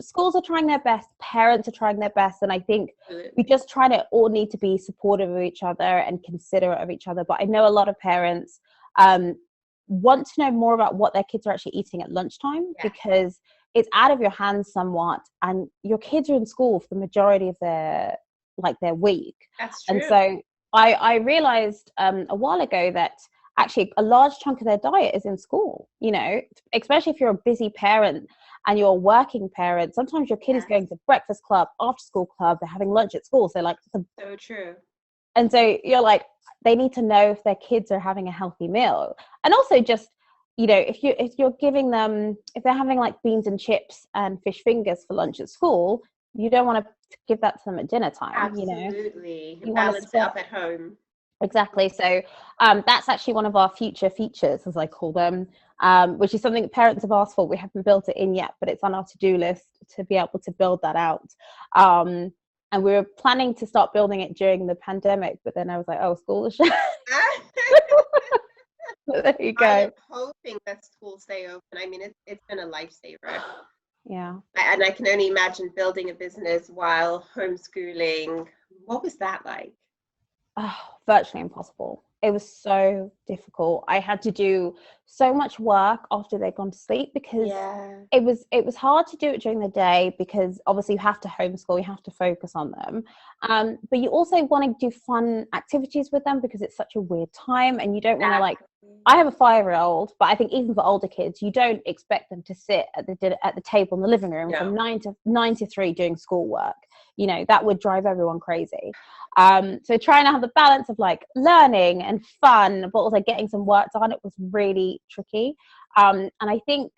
schools are trying their best, parents are trying their best, and I think we just try to all need to be supportive of each other and considerate of each other. But I know a lot of parents want to know more about what their kids are actually eating at lunchtime, because it's out of your hands somewhat, and your kids are in school for the majority of their week. That's true. And so I realized a while ago that actually a large chunk of their diet is in school, especially if you're a busy parent and you're a working parent. Sometimes your kid is going to breakfast club, after school club, they're having lunch at school. So so true. And so you're like, they need to know if their kids are having a healthy meal. And also just, if you're giving them, if they're having like beans and chips and fish fingers for lunch at school, you don't want to give that to them at dinner time. Absolutely. You balance it up at home. Exactly. So that's actually one of our future features, as I call them, which is something that parents have asked for. We haven't built it in yet, but it's on our to-do list to be able to build that out. And we were planning to start building it during the pandemic, but then I was like, oh, school is shut. There you I am go. hoping that schools stay open. I mean, it's been a lifesaver. Yeah. And I can only imagine building a business while homeschooling. What was that like? Oh, virtually impossible. It was so difficult. I had to do so much work after they'd gone to sleep because Yeah. it was hard to do it during the day because obviously you have to homeschool, you have to focus on them. But you also want to do fun activities with them because it's such a weird time and you don't want to like. Exactly. I have a 5-year-old, but I think even for older kids, you don't expect them to sit at the table in the living room from No. 9 to 3 doing schoolwork. You know, that would drive everyone crazy. So trying to have the balance of like learning and fun, but also getting some work done, it was really tricky. And I think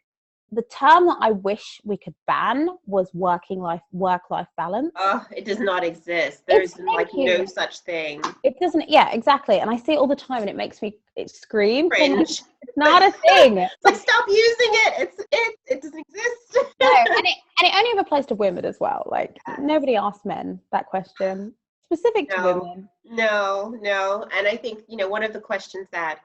the term that I wish we could ban was work-life balance. Oh, it does not exist. It's There's thank like you. no such thing. It doesn't, yeah, exactly. And I see it all the time and it makes me scream. I'm like, Cringe. it's not a thing. It's like, stop using it. It doesn't exist. No, and it only ever applies to women as well. Like nobody asked men that question. Specific to No, women. no. And I think, one of the questions that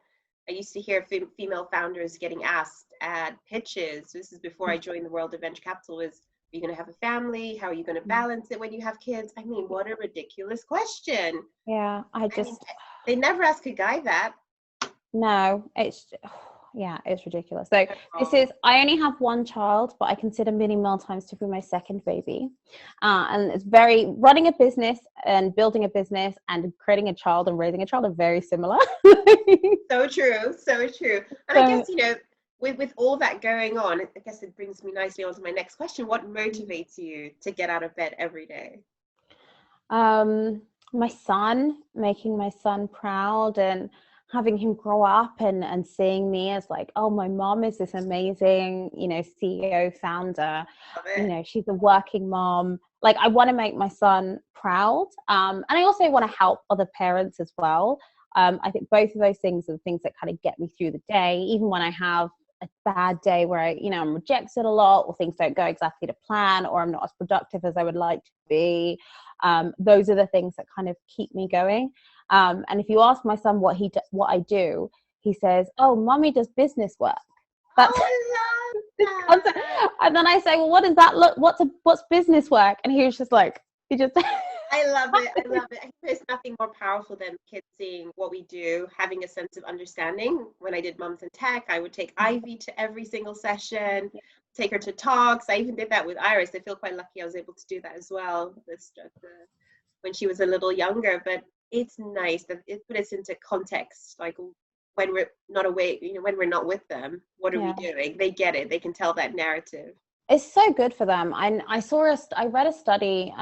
I used to hear female founders getting asked at pitches, this is before I joined the world of venture capital, was, are you going to have a family? How are you going to balance it when you have kids? I mean, what a ridiculous question. Yeah, I mean, they never ask a guy that. no, it's ridiculous. So I only have one child, but I consider mini meal times to be my second baby. And it's running a business and building a business and creating a child and raising a child are very similar. So true. And I guess, with all that going on, I guess it brings me nicely on to my next question. What motivates you to get out of bed every day? My son, making my son proud and having him grow up and seeing me as like, oh, my mom is this amazing, CEO founder, she's a working mom. Like I want to make my son proud. And I also want to help other parents as well. I think both of those things are the things that kind of get me through the day, even when I have a bad day where I'm rejected a lot or things don't go exactly to plan or I'm not as productive as I would like to be. Those are the things that kind of keep me going. And if you ask my son what I do, he says, "Oh, mommy does business work." That's and then I say, "Well, what does that look? What's business work?" And he was just like, he just. I love it. I think there's nothing more powerful than kids seeing what we do, having a sense of understanding. When I did Mums in Tech, I would take Ivy to every single session, take her to talks. I even did that with Iris. I feel quite lucky I was able to do that as well when she was a little younger. But it's nice that it put us into context, like when we're not away, when we're not with them, what are we doing? They get it. They can tell that narrative. It's so good for them. I read a study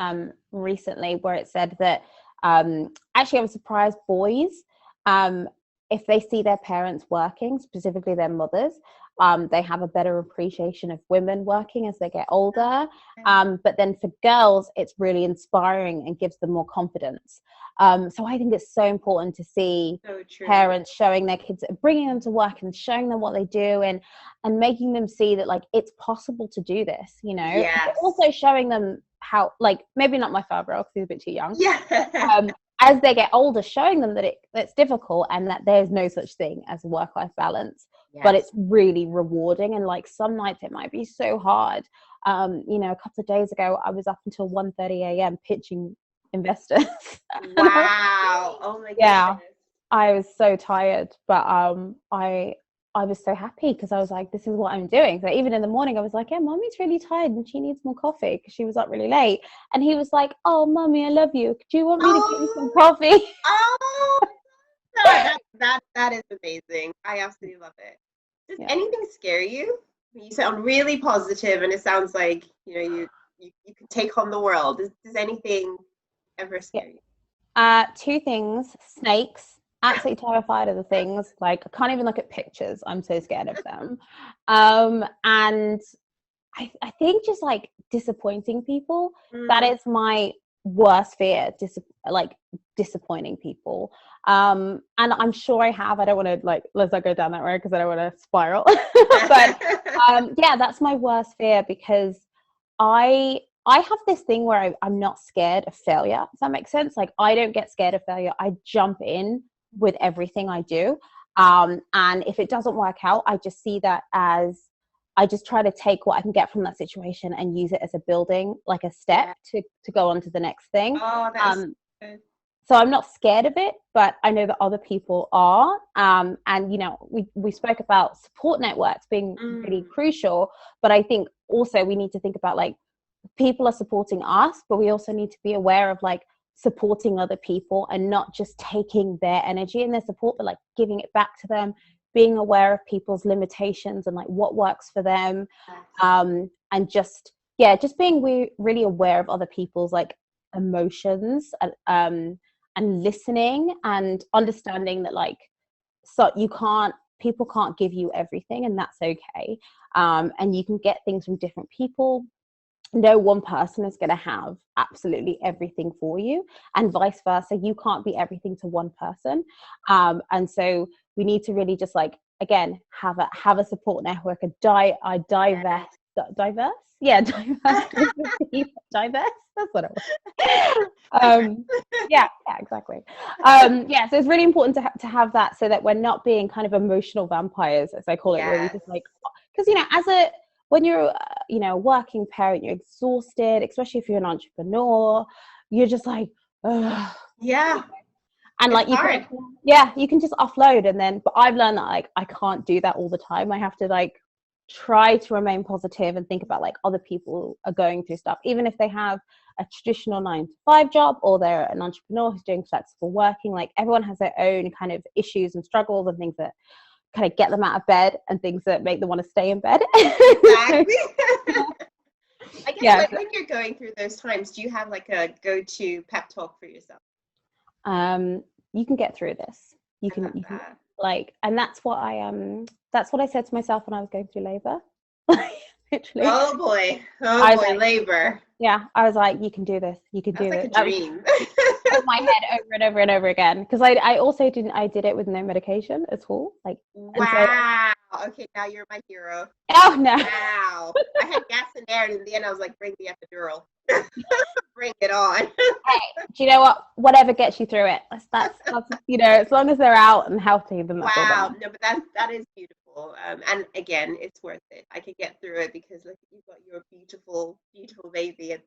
recently where it said that actually I was surprised boys, if they see their parents working, specifically their mothers, they have a better appreciation of women working as they get older. But then for girls, it's really inspiring and gives them more confidence. So I think it's so important to see parents showing their kids, bringing them to work and showing them what they do and making them see that like it's possible to do this, but also showing them how, like, maybe not my 5-year-old because he's a bit too young. As they get older, showing them that it's difficult and that there's no such thing as a work-life balance, but it's really rewarding. And like some nights it might be so hard. A couple of days ago, I was up until 1:30 a.m. pitching investors. Wow. Oh my goodness. Yeah, I was so tired, but I was so happy because I was like, this is what I'm doing. So even in the morning, I was like, yeah, mommy's really tired and she needs more coffee because she was up really late. And he was like, oh, mommy, I love you. Do you want me to get you some coffee? Oh, that is amazing. I absolutely love it. Does anything scare you? You sound really positive, and it sounds like you can take on the world. Does anything ever scare you? 2 things: snakes. Absolutely terrified of the things. Like I can't even look at pictures. I'm so scared of them. And I think just like disappointing people. That is my worst fear. Disappointing people. And I'm sure I have. I don't want to let's not go down that road because I don't want to spiral. But that's my worst fear because I have this thing where I'm not scared of failure. Does that make sense? Like I don't get scared of failure. I jump in with everything I do. And if it doesn't work out, I just see that as, I just try to take what I can get from that situation and use it as a building, like a step to go on to the next thing. Oh, that's good. So I'm not scared of it, but I know that other people are. And, you know, we spoke about support networks being really crucial, but I think also we need to think about, like, people are supporting us, but we also need to be aware of, like, supporting other people and not just taking their energy and their support, but like giving it back to them, being aware of people's limitations and like what works for them. And just being really aware of other people's like emotions, and listening and understanding that, like, so people can't give you everything, and that's okay. And you can get things from different people. No one person is going to have absolutely everything for you, and vice versa. You can't be everything to one person. And so we need to really just, like, again, have a support network, diverse. That's what it was. Yeah, exactly. So it's really important to have that, so that we're not being kind of emotional vampires, as I call it, where we just, like, because, you know, when you're a working parent, you're exhausted, especially if you're an entrepreneur. You're just like, ugh. Yeah. And like you can just offload, and then, but I've learned that, like, I can't do that all the time. I have to, like, try to remain positive and think about, like, other people are going through stuff, even if they have a traditional 9-to-5 job, or they're an entrepreneur who's doing flexible working. Like, everyone has their own kind of issues and struggles and things that kind of get them out of bed and things that make them want to stay in bed. Exactly. I guess when you're going through those times, do you have like a go-to pep talk for yourself? You can get through this. You can like, and that's what I said to myself when I was going through labor. Literally. Oh boy, labor. Yeah, I was like, you can do this. You can do this. Like a dream. In my head over and over and over again, because I also did it with no medication at all. Like, wow. Okay, now you're my hero. Oh no. Wow. I had gas in there, and in the end I was like, bring the epidural. Bring it on. Hey, do you know what? Whatever gets you through it. That's as long as they're out and healthy, then that's all. Wow. No, but that is beautiful. And again, it's worth it. I could get through it because, like, you've got your beautiful, beautiful baby, and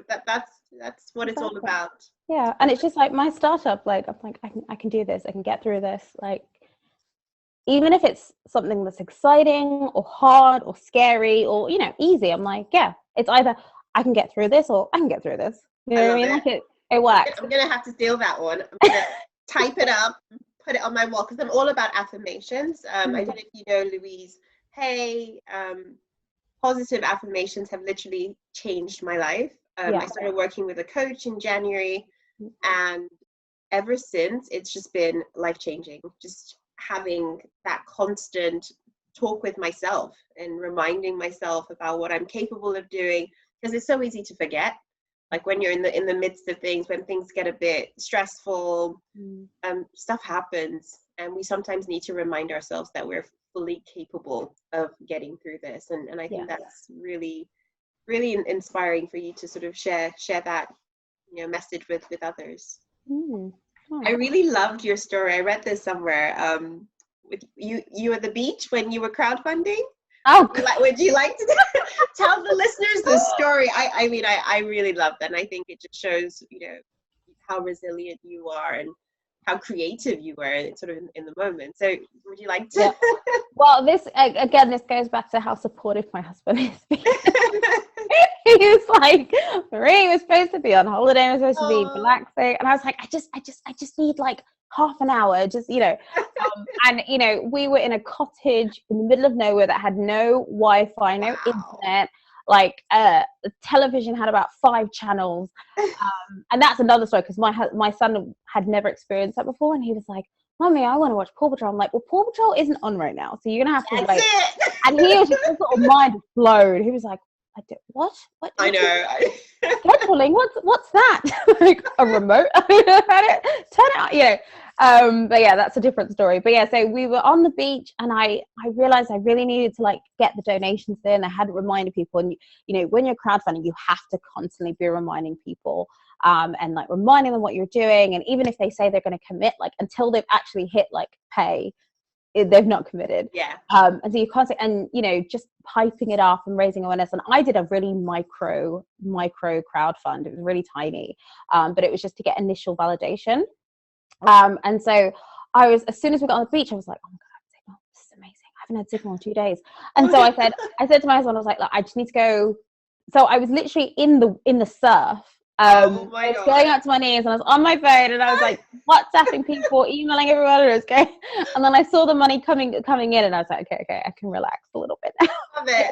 that's what it's all about. Yeah, and it's just like my startup. Like, I'm like, I can do this. I can get through this. Like, even if it's something that's exciting or hard or scary or easy, I'm like, yeah, it's either I can get through this or I can get through this. You know what I mean? Like, it works. I'm gonna have to steal that one. I'm gonna type it up, put it on my wall, because I'm all about affirmations. I don't know if you know Louise. Hey, positive affirmations have literally changed my life. I started working with a coach in January, and ever since, it's just been life-changing. Just having that constant talk with myself and reminding myself about what I'm capable of doing, because it's so easy to forget. Like, when you're in the midst of things, when things get a bit stressful, stuff happens, and we sometimes need to remind ourselves that we're fully capable of getting through this. And I think that's really, really inspiring for you to sort of share that message with others. I really loved your story. I read this somewhere. With you at the beach when you were crowdfunding. Oh, would you like to tell the listeners the story? I mean, I really love that, and I think it just shows how resilient you are and how creative you were sort of in the moment. So would you like to? Yeah. Well, this goes back to how supportive my husband is. He was like, Marie was supposed to be on holiday, was supposed to be relaxing, and I was like, I just need like half an hour, just and we were in a cottage in the middle of nowhere that had no Wi-Fi, no internet. Like, the television had about 5 channels, and that's another story, because my son had never experienced that before, and he was like, Mommy, I want to watch Paw Patrol. I'm like, well, Paw Patrol isn't on right now, so you're gonna have to wait. And he was just sort of mind blown. He was like, what? I know. Scheduling? What's that? Like a remote? Turn it on, but yeah, that's a different story. But yeah, so we were on the beach, and I realized I really needed to like get the donations in. I hadn't reminded people, and when you're crowdfunding, you have to constantly be reminding people, and like reminding them what you're doing. And even if they say they're going to commit, like until they've actually hit like pay, they've not committed. Yeah. And so you can't say, and just hyping it up and raising awareness. And I did a really micro crowd fund. It was really tiny, but it was just to get initial validation. And so as soon as we got on the beach, I was like, oh my God, this is amazing. I haven't had signal in 2 days. And so I said to my husband, I was like, look, I just need to go. So I was literally in the surf. I was going up to my knees, and I was on my phone, and I was like WhatsApping people, emailing everyone, and I was going. And then I saw the money coming in, and I was like, okay, I can relax a little bit now.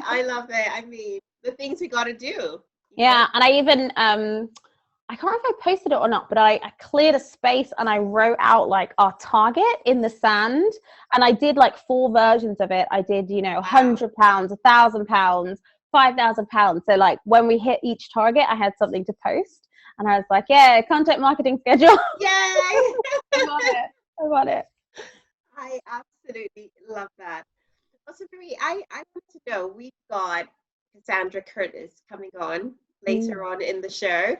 I love it. I mean, the things we got to do. Yeah, and I even I can't remember if I posted it or not, but I cleared a space and I wrote out like our target in the sand, and I did like 4 versions of it. I did, £100, £1,000, £5,000. So like when we hit each target, I had something to post, and I was like, yeah, content marketing schedule. Yay! I want it. I absolutely love that. Also for me, I want to know, we've got Cassandra Curtis coming on later on in the show,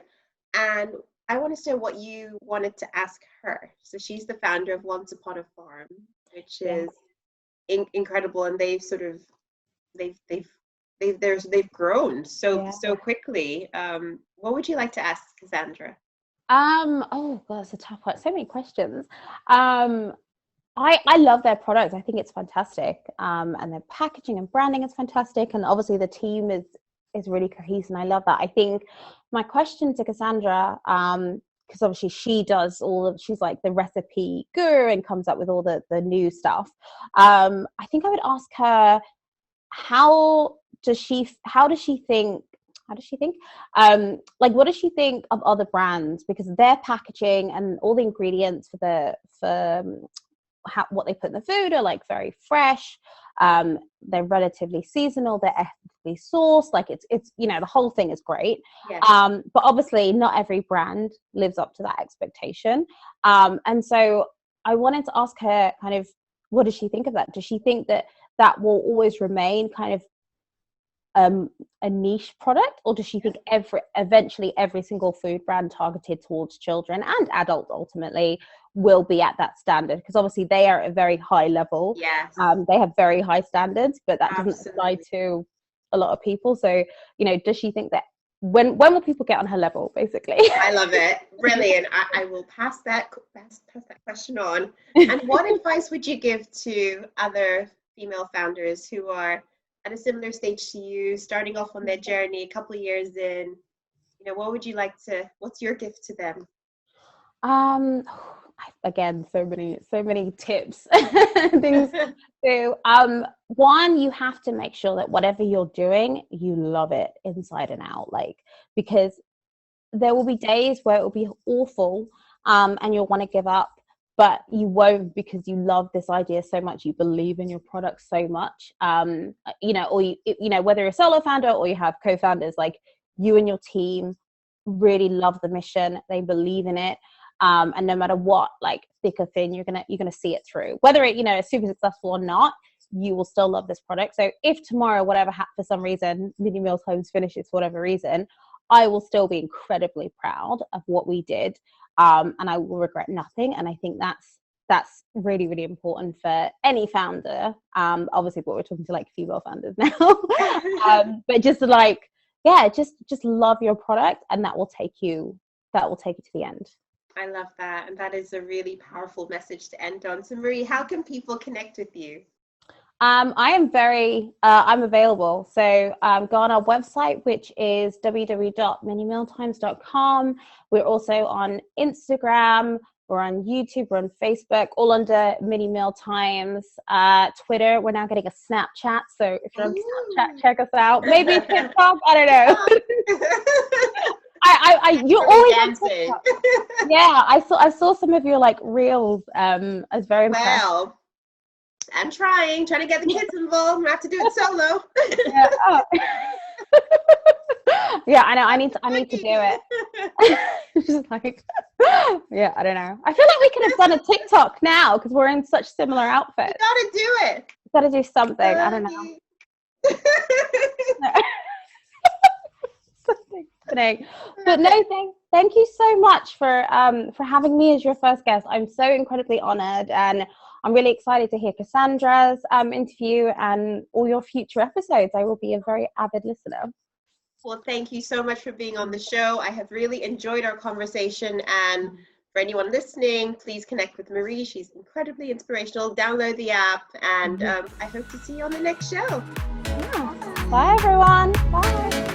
and I want to know what you wanted to ask her. So she's the founder of Once Upon a Farm, which is incredible, and they've grown so quickly. What would you like to ask Cassandra? Oh God, that's a tough one. So many questions. I love their products. I think it's fantastic. And their packaging and branding is fantastic. And obviously the team is really cohesive, and I love that. I think my question to Cassandra, because obviously she's like the recipe guru and comes up with all the new stuff. I think I would ask her, how does she think, like, what does she think of other brands, because their packaging and all the ingredients for what they put in the food are like very fresh. They're relatively seasonal, they're ethically sourced, like it's the whole thing is great. Yes. But obviously not every brand lives up to that expectation. And so I wanted to ask her kind of, what does she think of that? Does she think that will always remain kind of a niche product, or does she think eventually every single food brand targeted towards children and adults ultimately will be at that standard? Because obviously they are at a very high level. Yes. They have very high standards, but that doesn't Absolutely. apply to a lot of people. So does she think that when will people get on her level, basically? I love it. Brilliant. I will pass that question on. And what advice would you give to other female founders who are at a similar stage to you, starting off on their journey a couple of years in? What's your gift to them? Again, so many tips, things to do. One, you have to make sure that whatever you're doing, you love it inside and out, because there will be days where it will be awful, and you'll want to give up, but you won't, because you love this idea so much, you believe in your product so much, or whether you're a solo founder or you have co-founders, like you and your team really love the mission, they believe in it, and no matter what, like thick or thin, you're gonna see it through, whether it is super successful or not, you will still love this product. So if tomorrow, for some reason, Mini Meal Times finishes for whatever reason, I will still be incredibly proud of what we did. And I will regret nothing. And I think that's really, really important for any founder. Obviously, but we're talking to like female founders now. But just just love your product, and that will take you to the end. I love that. And that is a really powerful message to end on. So Marie, how can people connect with you? I am I'm available. So go on our website, which is www.minimealtimes.com. We're also on Instagram, we're on YouTube, we're on Facebook, all under Mini Meal Times. Twitter, we're now getting a Snapchat. So if you're on Snapchat, check us out. Maybe TikTok, I don't know. You're always dancing. Yeah, I saw some of your like reels. I was very impressed. Well, I'm trying to get the kids involved. I have to do it solo. Yeah, I know. I need to do it. Just like, yeah, I don't know. I feel like we could have done a TikTok now because we're in such similar outfits. You gotta do it. Gotta do something. I don't know. But no, thank you so much for having me as your first guest. I'm so incredibly honored, and I'm really excited to hear Cassandra's interview and all your future episodes. I will be a very avid listener. Well, thank you so much for being on the show. I have really enjoyed our conversation, and for anyone listening, please connect with Marie. She's incredibly inspirational. Download the app, and I hope to see you on the next show. Yeah. Bye, everyone. Bye.